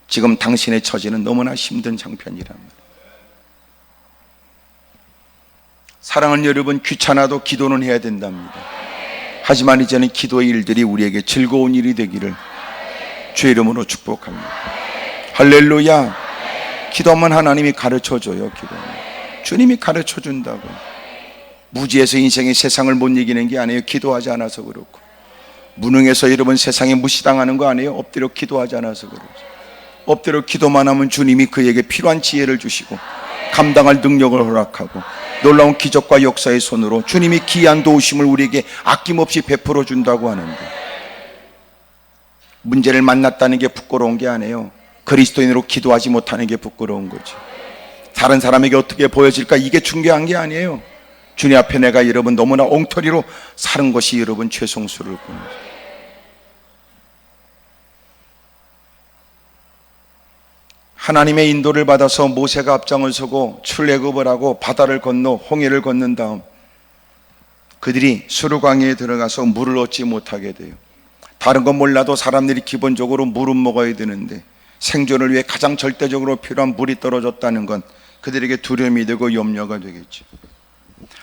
지금 당신의 처지는 너무나 힘든 장편이란 말이에요. 사랑하는 여러분, 귀찮아도 기도는 해야 된답니다. 하지만 이제는 기도의 일들이 우리에게 즐거운 일이 되기를 주의 이름으로 축복합니다. 할렐루야. 기도하면 하나님이 가르쳐줘요. 기도하면 주님이 가르쳐준다고. 무지해서 인생의 세상을 못 이기는 게 아니에요. 기도하지 않아서 그렇고. 무능해서 여러분 세상에 무시당하는 거 아니에요. 엎드려 기도하지 않아서 그렇죠. 엎드려 기도만 하면 주님이 그에게 필요한 지혜를 주시고 감당할 능력을 허락하고 놀라운 기적과 역사의 손으로 주님이 귀한 도우심을 우리에게 아낌없이 베풀어 준다고 하는데, 문제를 만났다는 게 부끄러운 게 아니에요. 그리스도인으로 기도하지 못하는 게 부끄러운 거죠. 다른 사람에게 어떻게 보여질까, 이게 중요한 게 아니에요. 주님 앞에 내가 여러분 너무나 엉터리로 사는 것이 여러분 죄송스러울 뿐이죠. 하나님의 인도를 받아서 모세가 앞장을 서고 출애굽을 하고 바다를 건너 홍해를 건넌 다음 그들이 수르광야에 들어가서 물을 얻지 못하게 돼요. 다른 건 몰라도 사람들이 기본적으로 물은 먹어야 되는데 생존을 위해 가장 절대적으로 필요한 물이 떨어졌다는 건 그들에게 두려움이 되고 염려가 되겠죠.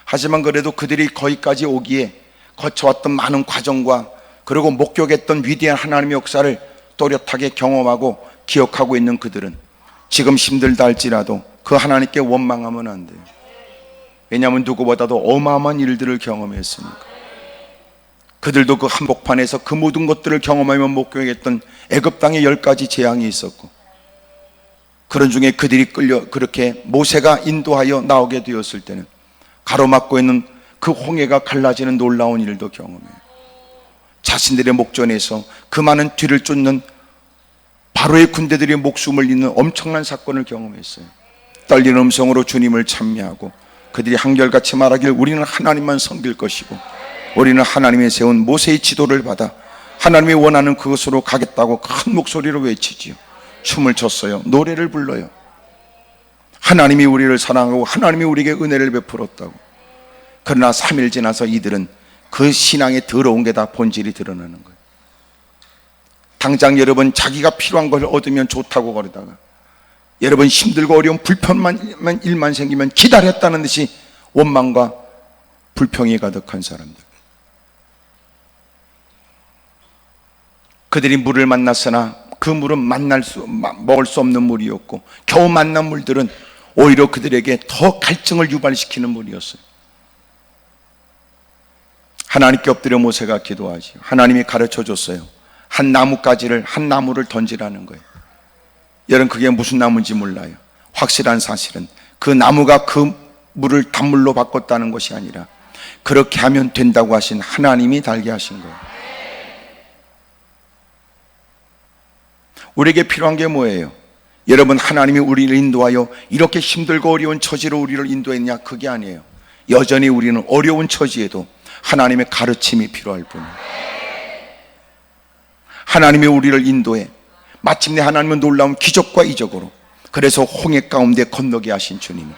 하지만 그래도 그들이 거기까지 오기에 거쳐왔던 많은 과정과 그리고 목격했던 위대한 하나님의 역사를 또렷하게 경험하고 기억하고 있는 그들은 지금 힘들다 할지라도 그 하나님께 원망하면 안 돼요. 왜냐하면 누구보다도 어마어마한 일들을 경험했으니까. 그들도 그 한복판에서 그 모든 것들을 경험하며 목격했던 애굽 땅의 10가지 재앙이 있었고, 그런 중에 그들이 그렇게 모세가 인도하여 나오게 되었을 때는 가로막고 있는 그 홍해가 갈라지는 놀라운 일도 경험해요. 자신들의 목전에서 그 많은 뒤를 쫓는 바로의 군대들이 목숨을 잃는 엄청난 사건을 경험했어요. 떨리는 음성으로 주님을 찬미하고 그들이 한결같이 말하길 우리는 하나님만 섬길 것이고 우리는 하나님이 세운 모세의 지도를 받아 하나님이 원하는 그것으로 가겠다고 큰 목소리로 외치지요. 춤을 췄어요. 노래를 불러요. 하나님이 우리를 사랑하고 하나님이 우리에게 은혜를 베풀었다고. 그러나 3일 지나서 이들은 그 신앙에 더러운 게 다 본질이 드러나는 거예요. 당장 여러분 자기가 필요한 걸 얻으면 좋다고 그러다가 여러분 힘들고 어려운 불편한 일만 생기면 기다렸다는 듯이 원망과 불평이 가득한 사람들. 그들이 물을 만났으나 그 물은 먹을 수 없는 물이었고 겨우 만난 물들은 오히려 그들에게 더 갈증을 유발시키는 물이었어요. 하나님께 엎드려 모세가 기도하지. 하나님이 가르쳐 줬어요. 한 나뭇가지를 한 나무를 던지라는 거예요. 여러분 그게 무슨 나무인지 몰라요. 확실한 사실은 그 나무가 그 물을 단물로 바꿨다는 것이 아니라 그렇게 하면 된다고 하신 하나님이 달게 하신 거예요. 우리에게 필요한 게 뭐예요? 여러분 하나님이 우리를 인도하여 이렇게 힘들고 어려운 처지로 우리를 인도했냐? 그게 아니에요. 여전히 우리는 어려운 처지에도 하나님의 가르침이 필요할 뿐이에요. 하나님이 우리를 인도해 마침내 하나님은 놀라운 기적과 이적으로 그래서 홍해 가운데 건너게 하신 주님.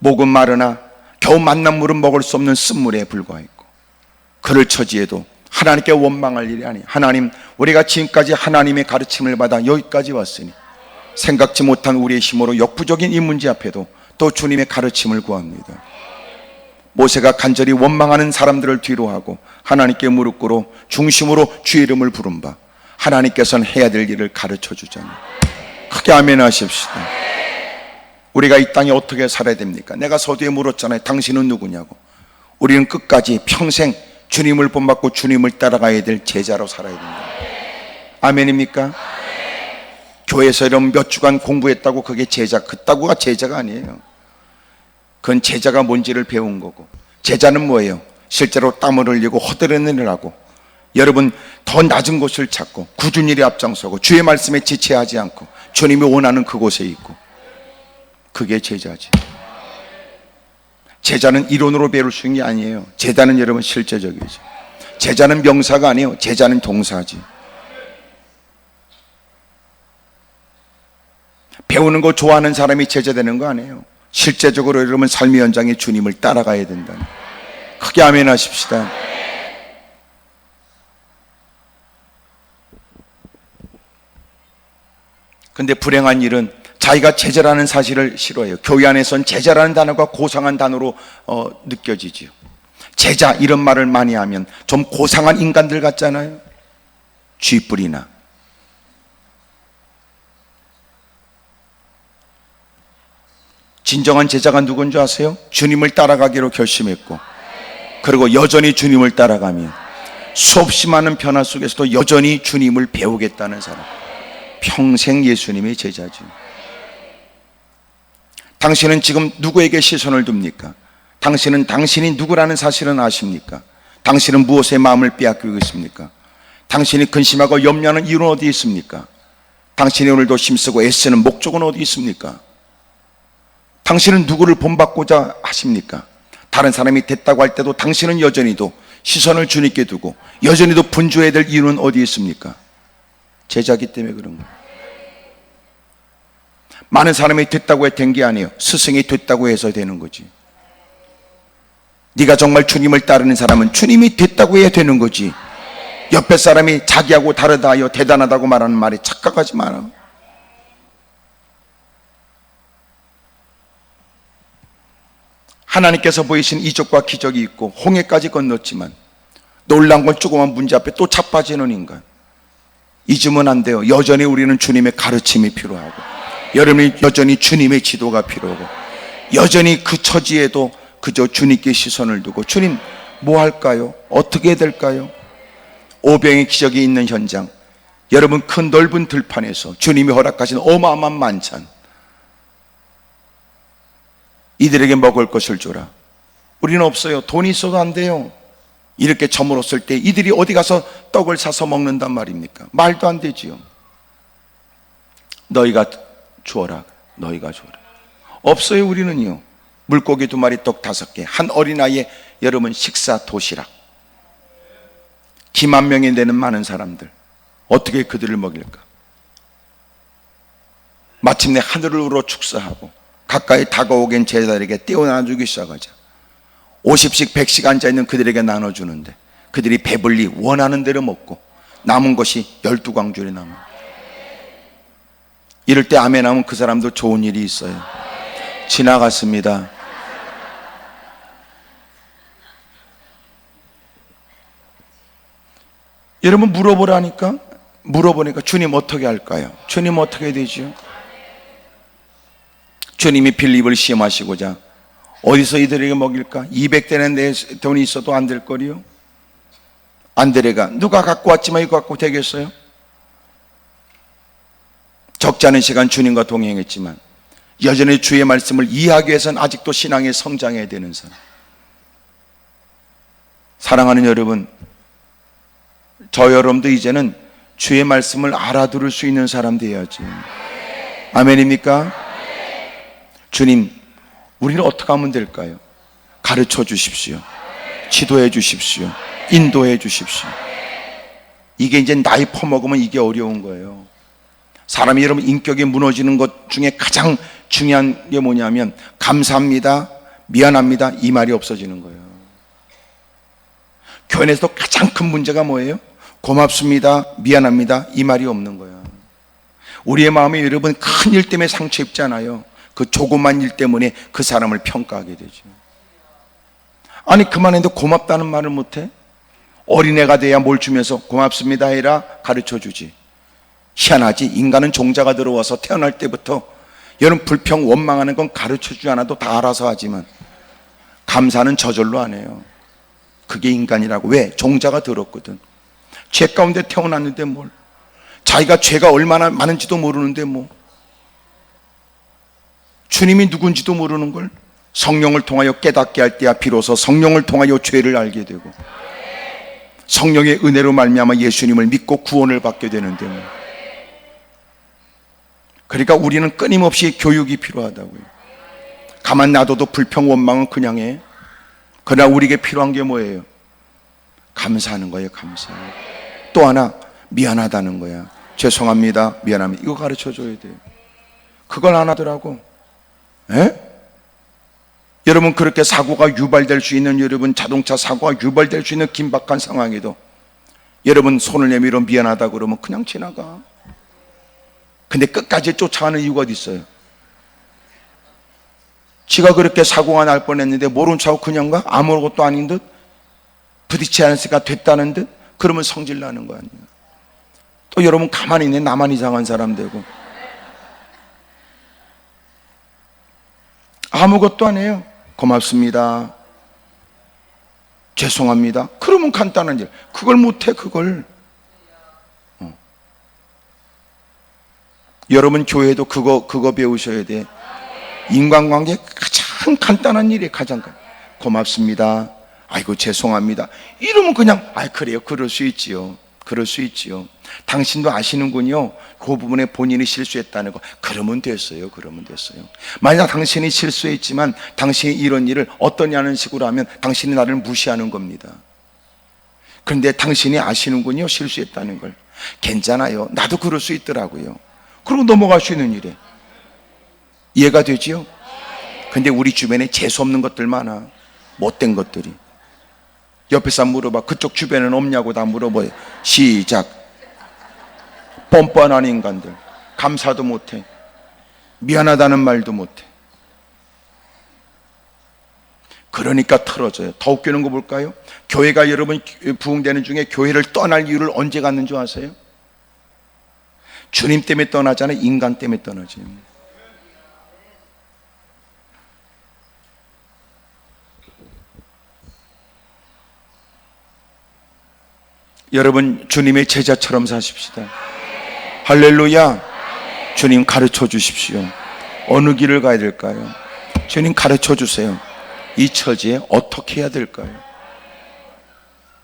목은 마르나 겨우 만난 물은 먹을 수 없는 쓴물에 불과했고 그럴 처지에도 하나님께 원망할 일이 아니에요. 하나님, 우리가 지금까지 하나님의 가르침을 받아 여기까지 왔으니 생각지 못한 우리의 힘으로 역부족인 이 문제 앞에도 또 주님의 가르침을 구합니다. 모세가 간절히 원망하는 사람들을 뒤로 하고 하나님께 무릎 꿇어 중심으로 주의 이름을 부른 바 하나님께서는 해야 될 일을 가르쳐 주잖아요. 크게 아멘 하십시다. 우리가 이 땅에 어떻게 살아야 됩니까? 내가 서두에 물었잖아요. 당신은 누구냐고. 우리는 끝까지 평생 주님을 본받고 주님을 따라가야 될 제자로 살아야 된다. 아멘입니까? 교회에서 이런 몇 주간 공부했다고 그게 제자, 그따구가 제자가 아니에요. 그건 제자가 뭔지를 배운 거고, 제자는 뭐예요? 실제로 땀을 흘리고 허드렛 일을 하고, 여러분 더 낮은 곳을 찾고 굳은 일에 앞장서고 주의 말씀에 지체하지 않고 주님이 원하는 그곳에 있고, 그게 제자지. 제자는 이론으로 배울 수 있는 게 아니에요. 제자는 여러분 실제적이죠. 제자는 명사가 아니에요. 제자는 동사지. 배우는 거 좋아하는 사람이 제자 되는 거 아니에요. 실제적으로 여러분 삶의 현장에 주님을 따라가야 된다. 크게 아멘 하십시다. 근데 불행한 일은 자기가 제자라는 사실을 싫어해요. 교회 안에선 제자라는 단어가 고상한 단어로 느껴지지요. 제자 이런 말을 많이 하면 좀 고상한 인간들 같잖아요. 쥐뿔이나. 진정한 제자가 누군지 아세요? 주님을 따라가기로 결심했고, 그리고 여전히 주님을 따라가며 수없이 많은 변화 속에서도 여전히 주님을 배우겠다는 사람, 평생 예수님의 제자죠. 당신은 지금 누구에게 시선을 둡니까? 당신은 당신이 누구라는 사실은 아십니까? 당신은 무엇에 마음을 빼앗기고 있습니까? 당신이 근심하고 염려하는 이유는 어디 있습니까? 당신이 오늘도 힘쓰고 애쓰는 목적은 어디 있습니까? 당신은 누구를 본받고자 하십니까? 다른 사람이 됐다고 할 때도 당신은 여전히도 시선을 주님께 두고 여전히도 분주해야 될 이유는 어디 있습니까? 제자기 때문에 그런 거예요. 많은 사람이 됐다고 된 게 아니에요. 스승이 됐다고 해서 되는 거지. 네가 정말 주님을 따르는 사람은 주님이 됐다고 해야 되는 거지. 옆에 사람이 자기하고 다르다 하여 대단하다고 말하는 말에 착각하지 마라. 하나님께서 보이신 이적과 기적이 있고 홍해까지 건넜지만 놀란 건 조그만 문제 앞에 또 자빠지는 인간. 잊으면 안 돼요. 여전히 우리는 주님의 가르침이 필요하고, 여러분이 여전히 주님의 지도가 필요하고, 여전히 그 처지에도 그저 주님께 시선을 두고 주님 뭐 할까요? 어떻게 해야 될까요? 오병의 기적이 있는 현장, 여러분 큰 넓은 들판에서 주님이 허락하신 어마어마한 만찬, 이들에게 먹을 것을 주라. 우리는 없어요. 돈이 있어도 안 돼요. 이렇게 저물었을 때 이들이 어디 가서 떡을 사서 먹는단 말입니까? 말도 안 되지요. 너희가 주어라. 너희가 주어라. 없어요. 우리는요. 물고기 2마리, 떡 5개, 한 어린아이의 여러분 식사 도시락, 기만 명이 되는 많은 사람들, 어떻게 그들을 먹일까? 마침내 하늘을 우러 축사하고 가까이 다가오긴 제자들에게 떼어 나눠주기 시작하자. 50씩 100씩 앉아있는 그들에게 나눠주는데 그들이 배불리 원하는 대로 먹고 남은 것이 12광줄이 남아. 이럴 때 아멘 하면 그 사람도 좋은 일이 있어요. 지나갔습니다. 여러분 물어보니까 주님 어떻게 할까요? 주님 어떻게 되지요? 주님이 빌립을 시험하시고자 어디서 이들에게 먹일까? 200대는 돈이 있어도 안 될 거리요? 안드레가 누가 갖고 왔지만 이거 갖고 되겠어요? 적지 않은 시간 주님과 동행했지만 여전히 주의 말씀을 이해하기 위해서는 아직도 신앙에 성장해야 되는 사람. 사랑하는 여러분, 저 여러분도 이제는 주의 말씀을 알아들을 수 있는 사람 되어야지. 아멘입니까? 주님, 우리는 어떻게 하면 될까요? 가르쳐 주십시오. 지도해 주십시오. 인도해 주십시오. 이게 이제 나이 퍼먹으면 이게 어려운 거예요. 사람이 여러분 인격이 무너지는 것 중에 가장 중요한 게 뭐냐면 감사합니다, 미안합니다 이 말이 없어지는 거예요. 교회에서 가장 큰 문제가 뭐예요? 고맙습니다, 미안합니다 이 말이 없는 거예요. 우리의 마음이 여러분 큰 일 때문에 상처 입잖아요. 그 조그만 일 때문에 그 사람을 평가하게 되죠. 아니 그만했는데 고맙다는 말을 못해? 어린애가 돼야 뭘 주면서 고맙습니다 해라 가르쳐 주지. 희한하지. 인간은 종자가 들어와서 태어날 때부터 여러분 불평 원망하는 건 가르쳐 주지 않아도 다 알아서 하지만 감사는 저절로 안 해요. 그게 인간이라고. 왜? 종자가 들었거든. 죄 가운데 태어났는데 뭘. 자기가 죄가 얼마나 많은지도 모르는데 뭐. 주님이 누군지도 모르는 걸 성령을 통하여 깨닫게 할 때야 비로소 성령을 통하여 죄를 알게 되고, 성령의 은혜로 말미암아 예수님을 믿고 구원을 받게 되는데 뭐. 그러니까 우리는 끊임없이 교육이 필요하다고요. 가만 놔둬도 불평 원망은 그냥 해. 그러나 우리에게 필요한 게 뭐예요? 감사하는 거예요. 감사. 또 하나, 미안하다는 거야. 죄송합니다, 미안합니다, 이거 가르쳐 줘야 돼요. 그걸 안 하더라고. 에? 여러분, 그렇게 사고가 유발될 수 있는, 여러분 자동차 사고가 유발될 수 있는 긴박한 상황에도 여러분 손을 내밀어 미안하다 그러면 그냥 지나가. 근데 끝까지 쫓아가는 이유가 어디 있어요? 지가 그렇게 사고가 날 뻔했는데 모른 척하고 그냥 가? 아무것도 아닌 듯? 부딪히지 않았으니까 됐다는 듯? 그러면 성질 나는 거 아니에요. 또 여러분 가만히 있네. 나만 이상한 사람 되고. 아무것도 안 해요. 고맙습니다, 죄송합니다, 그러면 간단한 일. 그걸 못해. 그걸 여러분 교회도 그거 배우셔야 돼. 인간관계 가장 간단한 일이 가장 고맙습니다, 아이고 죄송합니다, 이러면 그냥 그래요, 그럴 수 있지요. 그럴 수 있지요. 당신도 아시는군요. 그 부분에 본인이 실수했다는 거. 그러면 됐어요. 그러면 됐어요. 만약 당신이 실수했지만 당신이 이런 일을 어떠냐는 식으로 하면 당신이 나를 무시하는 겁니다. 그런데 당신이 아시는군요, 실수했다는 걸. 괜찮아요, 나도 그럴 수 있더라고요. 그리고 넘어갈 수 있는 일에. 이해가 되지요? 근데 우리 주변에 재수없는 것들 많아. 못된 것들이. 옆에 사람 물어봐. 그쪽 주변에는 없냐고 다 물어봐요. 시작. 뻔뻔한 인간들. 감사도 못해. 미안하다는 말도 못해. 그러니까 틀어져요. 더 웃기는 거 볼까요? 교회가 여러분 부흥되는 중에 교회를 떠날 이유를 언제 갖는 줄 아세요? 주님 때문에 떠나잖아요. 인간 때문에 떠나지. 여러분 주님의 제자처럼 사십시다. 할렐루야. 주님 가르쳐 주십시오. 어느 길을 가야 될까요? 주님 가르쳐 주세요. 이 처지에 어떻게 해야 될까요?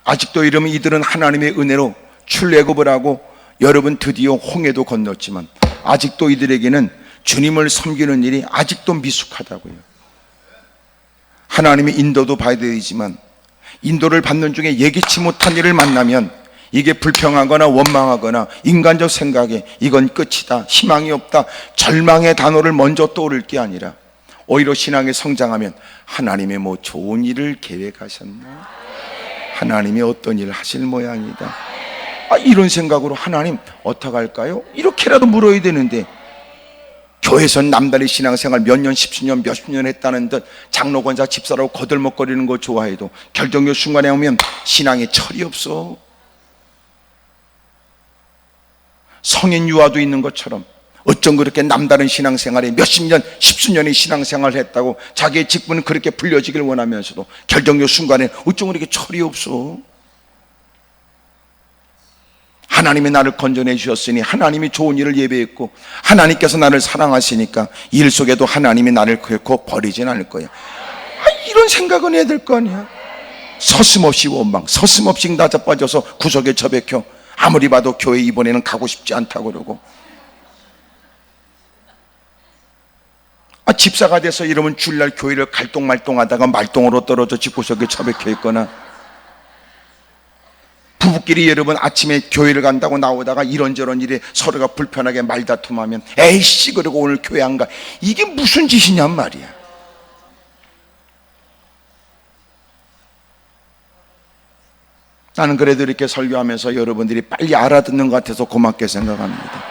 아직도 이러면 이들은 하나님의 은혜로 출애굽을 하고 여러분 드디어 홍해도 건넜지만 아직도 이들에게는 주님을 섬기는 일이 아직도 미숙하다고요. 하나님의 인도도 봐야 되지만 인도를 받는 중에 예기치 못한 일을 만나면 이게 불평하거나 원망하거나 인간적 생각에 이건 끝이다, 희망이 없다, 절망의 단어를 먼저 떠오를 게 아니라 오히려 신앙에 성장하면 하나님의 뭐 좋은 일을 계획하셨나? 하나님이 어떤 일을 하실 모양이다. 이런 생각으로 하나님 어떡할까요? 이렇게라도 물어야 되는데 교회에서 남다리 신앙생활 몇 년, 10년, 몇십 년 했다는 듯 장로, 권사, 집사라고 거들먹거리는 거 좋아해도 결정적 순간에 오면 신앙에 철이 없어. 성인 유아도 있는 것처럼 어쩜 그렇게 남다른 신앙생활에 몇십 년, 십수년의 신앙생활을 했다고 자기의 직분은 그렇게 불려지길 원하면서도 결정적 순간에 어쩜 그렇게 철이 없어. 하나님이 나를 건져내 주셨으니 하나님이 좋은 일을 예배했고 하나님께서 나를 사랑하시니까 일 속에도 하나님이 나를 결코 버리진 않을 거야. 이런 생각은 해야 될 거 아니야. 서슴없이 원망, 서슴없이 나자빠져서 구석에 처박혀 아무리 봐도 교회 이번에는 가고 싶지 않다고 그러고, 집사가 돼서 이러면 주일날 교회를 갈똥말똥하다가 말똥으로 떨어져 집구석에 처박혀 있거나, 부부끼리 여러분 아침에 교회를 간다고 나오다가 이런저런 일에 서로가 불편하게 말다툼하면 에이씨 그러고 오늘 교회 안 가. 이게 무슨 짓이냔 말이야. 나는 그래도 이렇게 설교하면서 여러분들이 빨리 알아듣는 것 같아서 고맙게 생각합니다.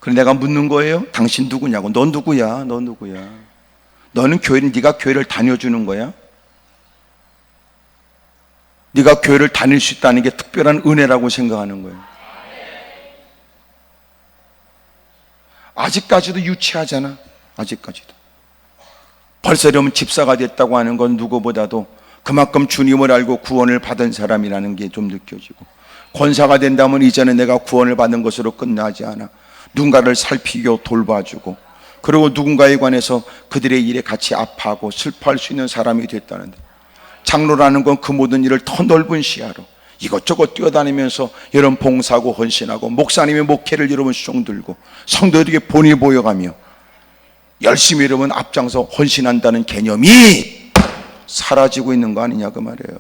그래서 내가 묻는 거예요. 당신 누구냐고. 넌 누구야? 너 누구야? 너는 교회를, 네가 교회를 다녀주는 거야? 네가 교회를 다닐 수 있다는 게 특별한 은혜라고 생각하는 거예요. 아직까지도 유치하잖아. 아직까지도 벌써 이러면 집사가 됐다고 하는 건 누구보다도 그만큼 주님을 알고 구원을 받은 사람이라는 게 좀 느껴지고, 권사가 된다면 이제는 내가 구원을 받는 것으로 끝나지 않아 누군가를 살피고 돌봐주고, 그리고 누군가에 관해서 그들의 일에 같이 아파하고 슬퍼할 수 있는 사람이 됐다는데, 장로라는 건 그 모든 일을 더 넓은 시야로 이것저것 뛰어다니면서 여러분 봉사하고 헌신하고, 목사님의 목회를 여러분 수종들고 성도들에게 본이 보여가며 열심히 여러분 앞장서 헌신한다는 개념이 사라지고 있는 거 아니냐 그 말이에요.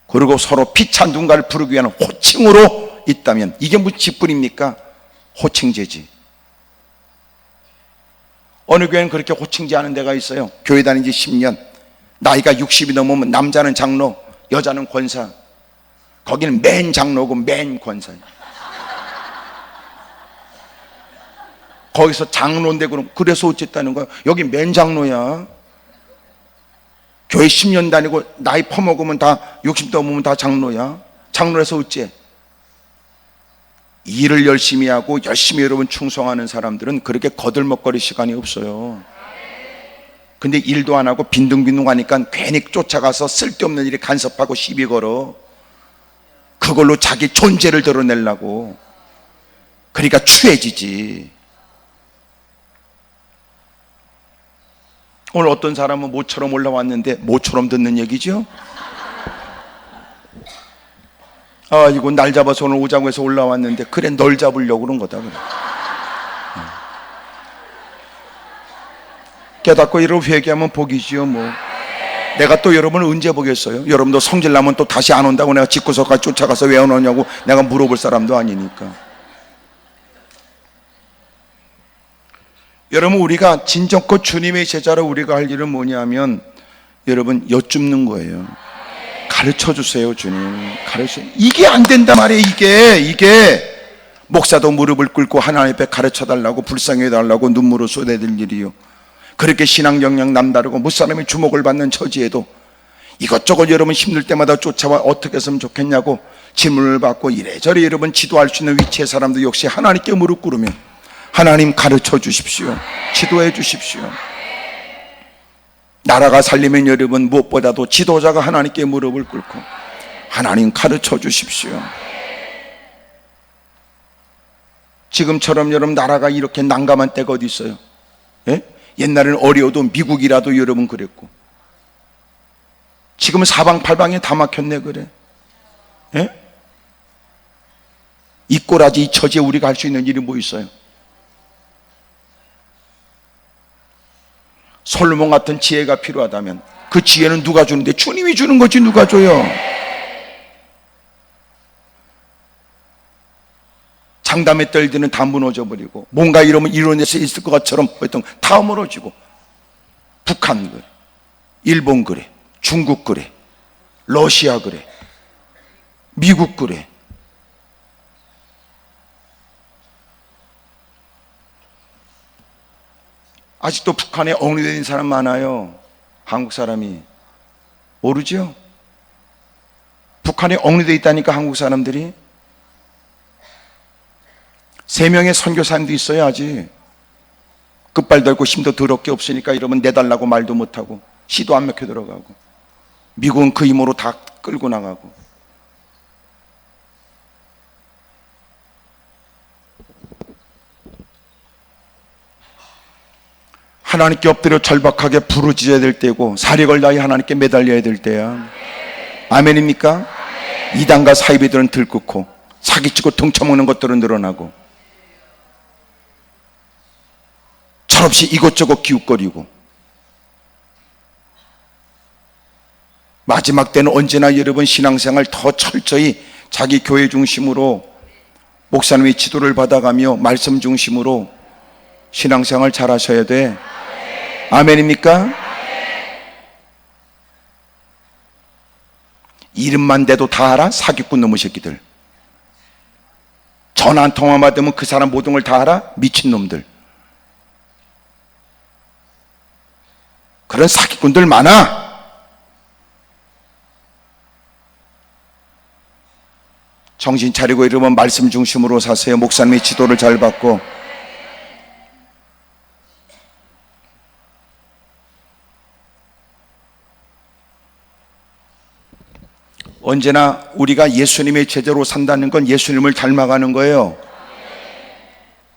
그리고 서로 피찬 누군가를 부르기 위한 호칭으로 있다면 이게 무슨 짓뿐입니까? 호칭제지. 어느 교회는 그렇게 호칭제 하는 데가 있어요. 교회 다닌 지 10년, 나이가 60이 넘으면 남자는 장로, 여자는 권사. 거기는 맨 장로고 맨 권사예요. 거기서 장로인데 그럼 그래서 어쨌다는 거야? 여기 맨 장로야. 교회 10년 다니고 나이 퍼먹으면 다 60 넘으면 다 장로야. 장로에서 어째? 일을 열심히 하고 열심히 여러분 충성하는 사람들은 그렇게 거들먹거릴 시간이 없어요. 근데 일도 안 하고 빈둥빈둥 하니까 괜히 쫓아가서 쓸데없는 일에 간섭하고 시비 걸어. 그걸로 자기 존재를 드러내려고. 그러니까 추해지지. 오늘 어떤 사람은 모처럼 올라왔는데 모처럼 듣는 얘기죠? 아, 이거 날 잡아서 오늘 오자고 해서 올라왔는데, 그래, 널 잡으려고 그런 거다. 그래. 깨닫고 여러분 회개하면 복이지요, 뭐. 내가 또 여러분을 언제 보겠어요? 여러분도 성질 나면 또 다시 안 온다고 내가 집구석까지 쫓아가서 왜 안 오냐고 내가 물어볼 사람도 아니니까. 여러분, 우리가 진정껏 주님의 제자로 우리가 할 일은 뭐냐면, 여러분, 여쭙는 거예요. 가르쳐 주세요, 주님. 가르쳐. 이게 안 된단 말이에요. 이게 목사도 무릎을 꿇고 하나님 앞에 가르쳐 달라고 불쌍해 달라고 눈물을 쏟아낼 일이요. 그렇게 신앙 역량 남다르고 무사람이 주목을 받는 처지에도 이것저것 여러분 힘들 때마다 쫓아와 어떻게 했으면 좋겠냐고 질문을 받고 이래저래 여러분 지도할 수 있는 위치의 사람도 역시 하나님께 무릎 꿇으면 하나님 가르쳐 주십시오. 지도해 주십시오. 나라가 살리면 여러분 무엇보다도 지도자가 하나님께 무릎을 꿇고 하나님 가르쳐 주십시오. 지금처럼 여러분 나라가 이렇게 난감한 때가 어디 있어요? 예? 옛날에는 어려워도 미국이라도 여러분 그랬고, 지금은 사방팔방에 다 막혔네. 그래. 예? 이 꼬라지 이 처지에 우리가 할 수 있는 일이 뭐 있어요? 솔로몬 같은 지혜가 필요하다면 그 지혜는 누가 주는데? 주님이 주는 거지 누가 줘요? 장담에 떨들은 다 무너져 버리고 뭔가 이러면 이뤄낼 수 있을 것처럼 보였던 다 무너지고, 북한 그래, 일본 그래, 중국 그래, 러시아 그래, 미국 그래. 아직도 북한에 억류되어 있는 사람 많아요. 한국 사람이 모르죠? 북한에 억류되어 있다니까. 한국 사람들이 3명의 선교사님도 있어요. 아직 끝발도 없고 힘도 더럽게 없으니까 이러면 내달라고 말도 못하고 시도 안 먹혀 들어가고, 미국은 그 힘으로 다 끌고 나가고. 하나님께 엎드려 절박하게 부르짖어야 될 때고 사력을 다해 하나님께 매달려야 될 때야. 아멘입니까? 이단과 사이비들은 들끓고 사기치고 등쳐먹는 것들은 늘어나고 철없이 이것저것 기웃거리고, 마지막 때는 언제나 여러분 신앙생활 더 철저히 자기 교회 중심으로 목사님의 지도를 받아가며 말씀 중심으로 신앙생활 잘 하셔야 돼. 아멘입니까? 이름만 대도 다 알아? 사기꾼 놈의 새끼들. 전화 한 통화 받으면 그 사람 모든 걸 다 알아? 미친놈들. 그런 사기꾼들 많아. 정신 차리고 이러면 말씀 중심으로 사세요. 목사님의 지도를 잘 받고. 언제나 우리가 예수님의 제자로 산다는 건 예수님을 닮아가는 거예요.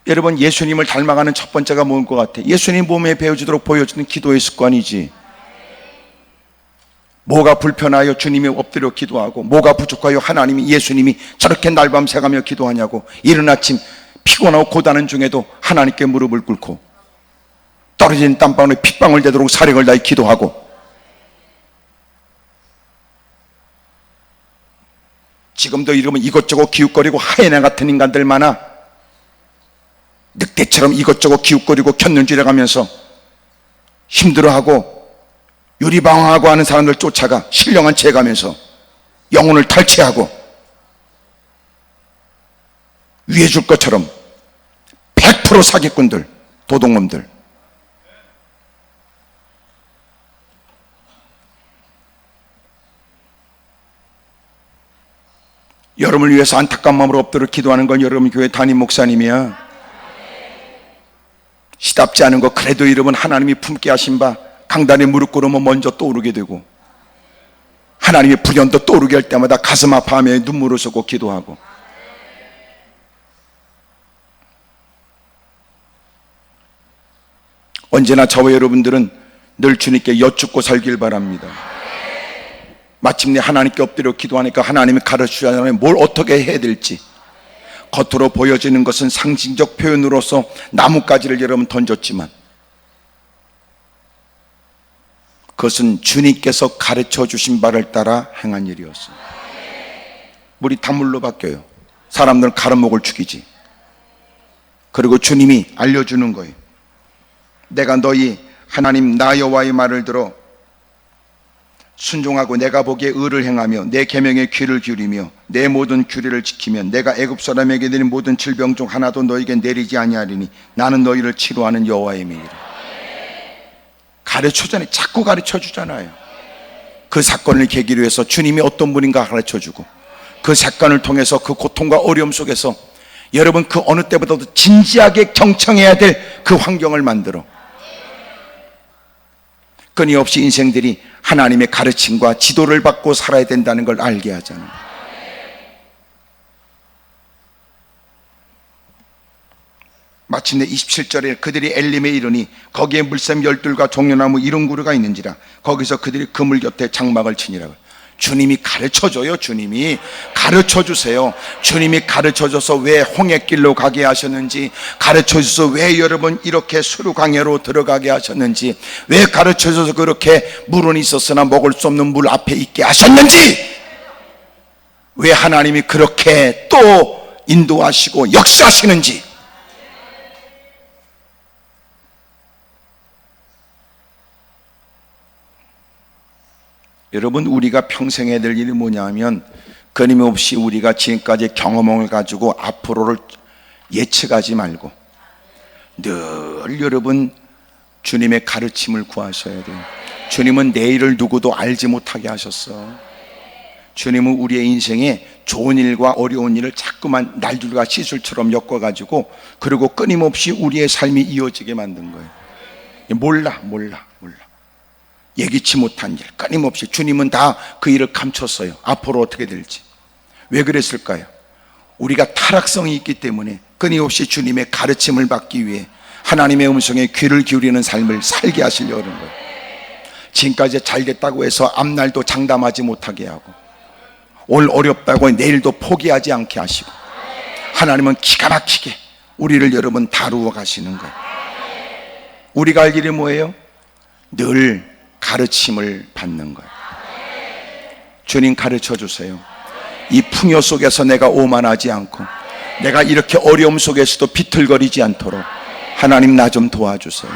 여러분, 예수님을 닮아가는 첫 번째가 뭔 것 같아? 예수님 몸에 배워지도록 보여주는 기도의 습관이지. 뭐가 불편하여 주님이 엎드려 기도하고, 뭐가 부족하여 예수님이 저렇게 날밤 새가며 기도하냐고. 이른 아침 피곤하고 고단한 중에도 하나님께 무릎을 꿇고 떨어진 땀방울에 핏방울 되도록 사력을 다해 기도하고, 지금도 이러면 이것저것 기웃거리고 하이에나 같은 인간들 많아. 늑대처럼 이것저것 기웃거리고 켰는지려가면서 힘들어하고 유리방황하고 하는 사람들 쫓아가 신령한 채 가면서 영혼을 탈취하고 위해 줄 것처럼 100% 사기꾼들, 도둑놈들. 여러분을 위해서 안타까운 마음으로 엎드려 기도하는 건 여러분 교회 담임 목사님이야. 시답지 않은 거 그래도 여러분 하나님이 품게 하신 바 강단에 무릎 꿇으면 먼저 떠오르게 되고, 하나님의 불현도 떠오르게 할 때마다 가슴 아파하며 눈물을 쏟고 기도하고, 언제나 저와 여러분들은 늘 주님께 여쭙고 살길 바랍니다. 마침내 하나님께 엎드려 기도하니까 하나님이 가르치잖아요. 뭘 어떻게 해야 될지. 겉으로 보여지는 것은 상징적 표현으로서 나뭇가지를 여러분 던졌지만, 그것은 주님께서 가르쳐 주신 바를 따라 행한 일이었어요. 물이 단물로 바뀌어요. 사람들은 가르목을 죽이지. 그리고 주님이 알려주는 거예요. 내가 너희 하나님 나 여호와의 말을 들어 순종하고 내가 보기에 의를 행하며 내 계명에 귀를 기울이며 내 모든 규례를 지키면 내가 애굽 사람에게 내린 모든 질병 중 하나도 너에게 내리지 아니하리니 나는 너희를 치료하는 여호와의 이니라. 가르쳐주잖아요. 자꾸 가르쳐주잖아요. 그 사건을 계기로 해서 주님이 어떤 분인가 가르쳐주고, 그 사건을 통해서 그 고통과 어려움 속에서 여러분 그 어느 때보다도 진지하게 경청해야 될 그 환경을 만들어 끊임없이 인생들이 하나님의 가르침과 지도를 받고 살아야 된다는 걸 알게 하잖아요. 마침내 27절에 그들이 엘림에 이르니 거기에 물샘 12과 종려나무 70그루가 있는지라 거기서 그들이 그물 곁에 장막을 치니라. 주님이 가르쳐줘요. 주님이 가르쳐주세요. 주님이 가르쳐줘서 왜 홍해길로 가게 하셨는지, 가르쳐줘서 왜 여러분 이렇게 수루강해로 들어가게 하셨는지, 왜 가르쳐줘서 그렇게 물은 있었으나 먹을 수 없는 물 앞에 있게 하셨는지, 왜 하나님이 그렇게 또 인도하시고 역사하시는지. 여러분, 우리가 평생 해야 될 일이 뭐냐 하면, 끊임없이 우리가 지금까지 경험을 가지고 앞으로를 예측하지 말고 늘 여러분 주님의 가르침을 구하셔야 돼요. 주님은 내일을 누구도 알지 못하게 하셨어. 주님은 우리의 인생에 좋은 일과 어려운 일을 자꾸만 날들과 시술처럼 엮어가지고, 그리고 끊임없이 우리의 삶이 이어지게 만든 거예요. 몰라. 예기치 못한 일, 끊임없이 주님은 다 그 일을 감췄어요. 앞으로 어떻게 될지. 왜 그랬을까요? 우리가 타락성이 있기 때문에 끊임없이 주님의 가르침을 받기 위해 하나님의 음성에 귀를 기울이는 삶을 살게 하시려고 하는 거예요. 지금까지 잘 됐다고 해서 앞날도 장담하지 못하게 하고, 오늘 어렵다고 내일도 포기하지 않게 하시고, 하나님은 기가 막히게 우리를 여러분 다루어 가시는 거예요. 우리가 할 일이 뭐예요? 늘 가르침을 받는 거예요. 주님 가르쳐 주세요. 이 풍요 속에서 내가 오만하지 않고, 내가 이렇게 어려움 속에서도 비틀거리지 않도록 하나님 나 좀 도와주세요.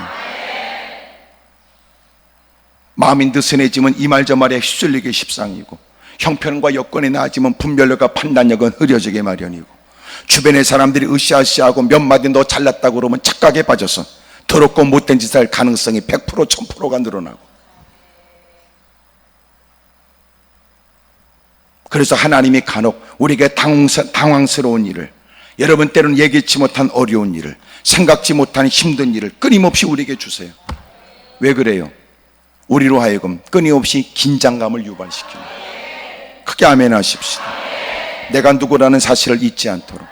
마음이 느슨해지면 이 말 저 말에 휩쓸리기 십상이고, 형편과 여건이 나아지면 분별력과 판단력은 흐려지게 마련이고, 주변의 사람들이 으쌰으쌰하고 몇 마디 너 잘났다고 그러면 착각에 빠져서 더럽고 못된 짓을 할 가능성이 100% 1000%가 늘어나고, 그래서 하나님이 간혹 우리에게 당황스러운 일을, 여러분 때로는 예기치 못한 어려운 일을, 생각지 못한 힘든 일을 끊임없이 우리에게 주세요. 왜 그래요? 우리로 하여금 끊임없이 긴장감을 유발시키는 거예요. 크게 아멘 하십시다. 내가 누구라는 사실을 잊지 않도록.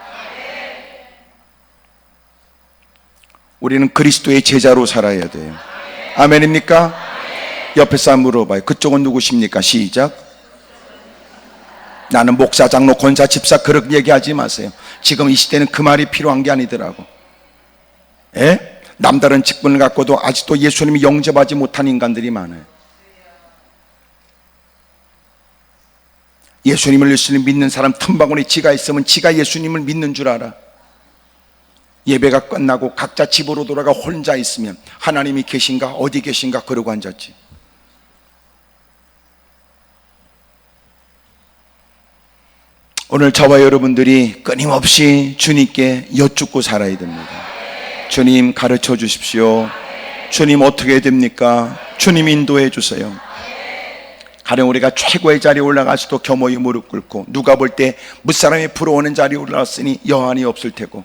우리는 그리스도의 제자로 살아야 돼요. 아멘입니까? 옆에 사람 물어봐요. 그쪽은 누구십니까? 시작. 나는 목사, 장로, 권사, 집사 그렇게 얘기하지 마세요. 지금 이 시대는 그 말이 필요한 게 아니더라고. 예? 남다른 직분을 갖고도 아직도 예수님이 영접하지 못한 인간들이 많아요. 예수님을 믿는 사람 틈바구니 지가 있으면 지가 예수님을 믿는 줄 알아. 예배가 끝나고 각자 집으로 돌아가 혼자 있으면 하나님이 계신가 어디 계신가 그러고 앉았지. 오늘 저와 여러분들이 끊임없이 주님께 여쭙고 살아야 됩니다. 주님 가르쳐 주십시오. 주님 어떻게 해야 됩니까? 주님 인도해 주세요. 가령 우리가 최고의 자리에 올라가서도 겸허히 무릎 꿇고 누가 볼 때 무사람이 부러워하는 자리에 올라갔으니 여한이 없을 테고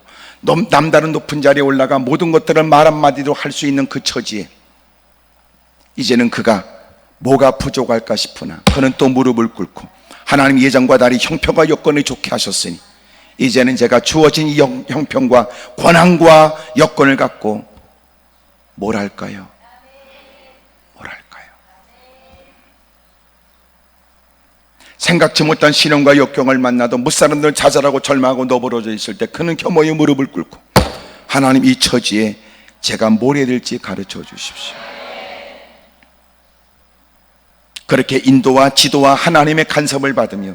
남다른 높은 자리에 올라가 모든 것들을 말 한마디로 할 수 있는 그 처지에 이제는 그가 뭐가 부족할까 싶으나 그는 또 무릎을 꿇고 하나님 예전과 달리 형편과 여건을 좋게 하셨으니 이제는 제가 주어진 이 형편과 권한과 여건을 갖고 뭘 할까요? 뭘 할까요? 생각지 못한 시련과 역경을 만나도 무사람들 자살하고 절망하고 너부러져 있을 때 그는 겸허히 무릎을 꿇고 하나님 이 처지에 제가 뭘 해야 될지 가르쳐 주십시오. 그렇게 인도와 지도와 하나님의 간섭을 받으며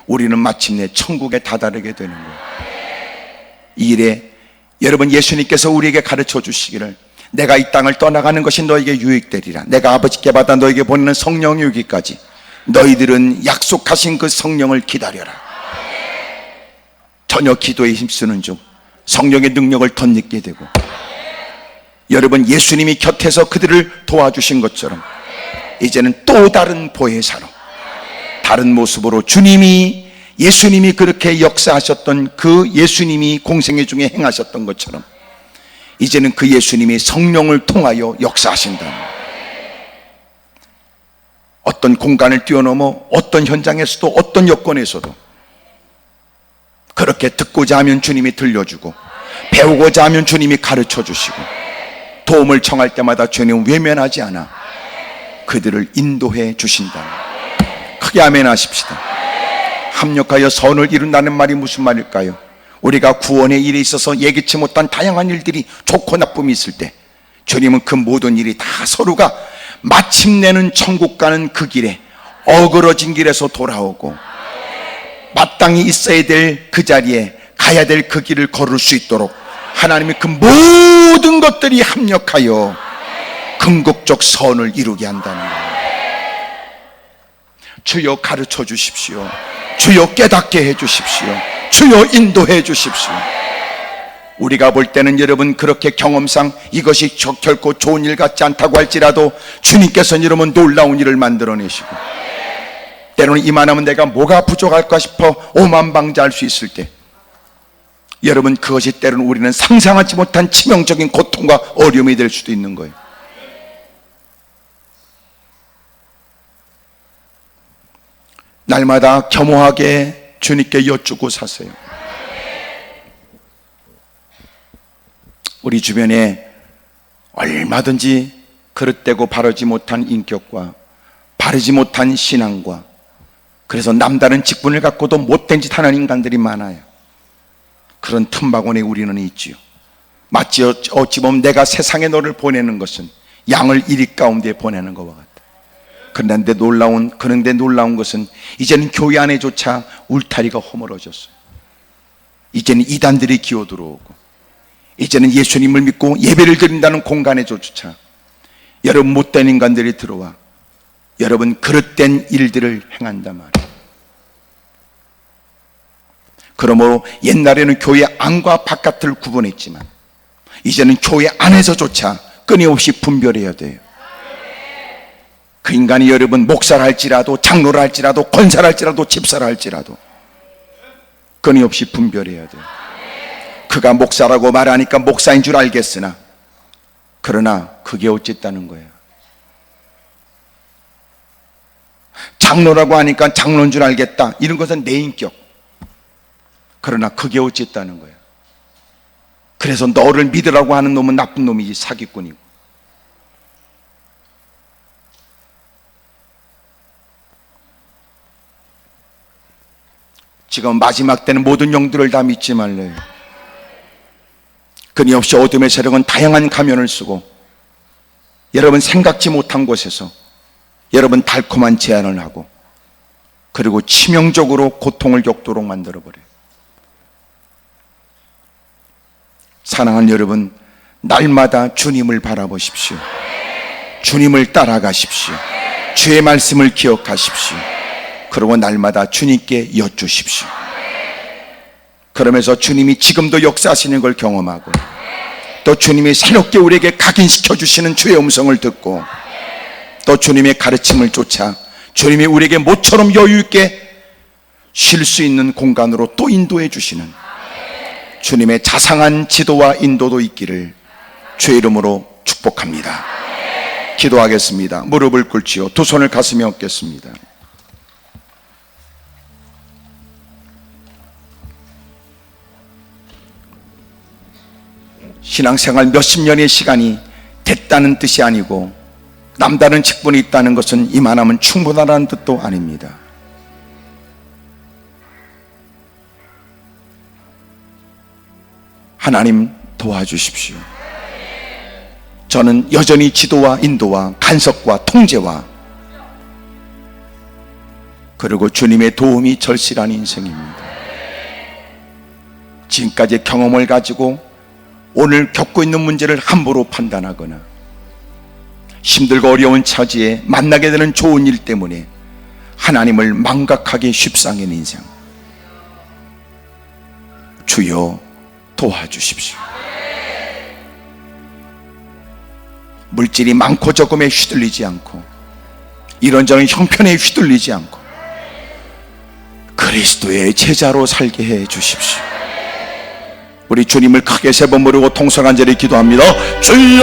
우리는 마침내 천국에 다다르게 되는 거예요. 이 일에 여러분 예수님께서 우리에게 가르쳐 주시기를 내가 이 땅을 떠나가는 것이 너에게 유익되리라. 내가 아버지께 받아 너에게 보내는 성령이 오기까지 너희들은 약속하신 그 성령을 기다려라. 전혀 기도에 힘쓰는 중 성령의 능력을 덧입게 되고 여러분 예수님이 곁에서 그들을 도와주신 것처럼 이제는 또 다른 보혜사로 다른 모습으로 예수님이 그렇게 역사하셨던 그 예수님이 공생애 중에 행하셨던 것처럼 이제는 그 예수님이 성령을 통하여 역사하신다. 어떤 공간을 뛰어넘어 어떤 현장에서도 어떤 여건에서도 그렇게 듣고자 하면 주님이 들려주고 배우고자 하면 주님이 가르쳐 주시고 도움을 청할 때마다 주님은 외면하지 않아 그들을 인도해 주신다. 크게 아멘 하십시다. 합력하여 선을 이룬다는 말이 무슨 말일까요? 우리가 구원의 일에 있어서 예기치 못한 다양한 일들이 좋고 나쁨이 있을 때 주님은 그 모든 일이 다 서로가 마침내는 천국 가는 그 길에 어그러진 길에서 돌아오고 마땅히 있어야 될 그 자리에 가야 될 그 길을 걸을 수 있도록 하나님이 그 모든 것들이 합력하여 궁극적 선을 이루게 한다는 거예요. 주여 가르쳐 주십시오. 주여 깨닫게 해 주십시오. 주여 인도해 주십시오. 우리가 볼 때는 여러분 그렇게 경험상 이것이 결코 좋은 일 같지 않다고 할지라도 주님께서는 여러분 놀라운 일을 만들어내시고 때로는 이만하면 내가 뭐가 부족할까 싶어 오만방자할 수 있을 때 여러분 그것이 때로는 우리는 상상하지 못한 치명적인 고통과 어려움이 될 수도 있는 거예요. 날마다 겸허하게 주님께 여쭈고 사세요. 우리 주변에 얼마든지 그릇되고 바르지 못한 인격과 바르지 못한 신앙과 그래서 남다른 직분을 갖고도 못된 짓 하는 인간들이 많아요. 그런 틈바구니에 우리는 있지요. 마치 어찌 보면 내가 세상에 너를 보내는 것은 양을 이리 가운데 보내는 것과 같다. 그런데 놀라운 것은 이제는 교회 안에조차 울타리가 허물어졌어요. 이제는 이단들이 기어들어오고 이제는 예수님을 믿고 예배를 드린다는 공간에조차 여러분 못된 인간들이 들어와 여러분 그릇된 일들을 행한단 말이에요. 그러므로 옛날에는 교회 안과 바깥을 구분했지만 이제는 교회 안에서조차 끊임없이 분별해야 돼요. 그 인간이 여러분 목사를 할지라도 장로를 할지라도 권사를 할지라도 집사를 할지라도 끊임없이 분별해야 돼요. 그가 목사라고 말하니까 목사인 줄 알겠으나 그러나 그게 어쨌다는 거예요. 장로라고 하니까 장로인 줄 알겠다, 이런 것은 내 인격. 그러나 그게 어쨌다는 거예요. 그래서 너를 믿으라고 하는 놈은 나쁜 놈이지, 사기꾼이고. 지금 마지막 때는 모든 영들을 다 믿지 말래요. 끊임없이 어둠의 세력은 다양한 가면을 쓰고 여러분 생각지 못한 곳에서 여러분 달콤한 제안을 하고, 그리고 치명적으로 고통을 겪도록 만들어버려요. 사랑하는 여러분, 날마다 주님을 바라보십시오. 주님을 따라가십시오. 주의 말씀을 기억하십시오. 그리고 날마다 주님께 여쭈십시오. 그러면서 주님이 지금도 역사하시는 걸 경험하고, 또 주님이 새롭게 우리에게 각인시켜 주시는 주의 음성을 듣고, 또 주님의 가르침을 쫓아 주님이 우리에게 모처럼 여유 있게 쉴 수 있는 공간으로 또 인도해 주시는 주님의 자상한 지도와 인도도 있기를 주의 이름으로 축복합니다. 기도하겠습니다. 무릎을 꿇지요. 두 손을 가슴에 얹겠습니다. 신앙생활 몇십 년의 시간이 됐다는 뜻이 아니고, 남다른 직분이 있다는 것은 이만하면 충분하다는 뜻도 아닙니다. 하나님 도와주십시오. 저는 여전히 지도와 인도와 간섭과 통제와 그리고 주님의 도움이 절실한 인생입니다. 지금까지의 경험을 가지고 오늘 겪고 있는 문제를 함부로 판단하거나, 힘들고 어려운 처지에 만나게 되는 좋은 일 때문에 하나님을 망각하기 쉽상인 인생, 주여 도와주십시오. 물질이 많고 적음에 휘둘리지 않고, 이런저런 형편에 휘둘리지 않고 그리스도의 제자로 살게 해 주십시오. 우리 주님을 크게 세 번 부르고 통성한절히 기도합니다. 주여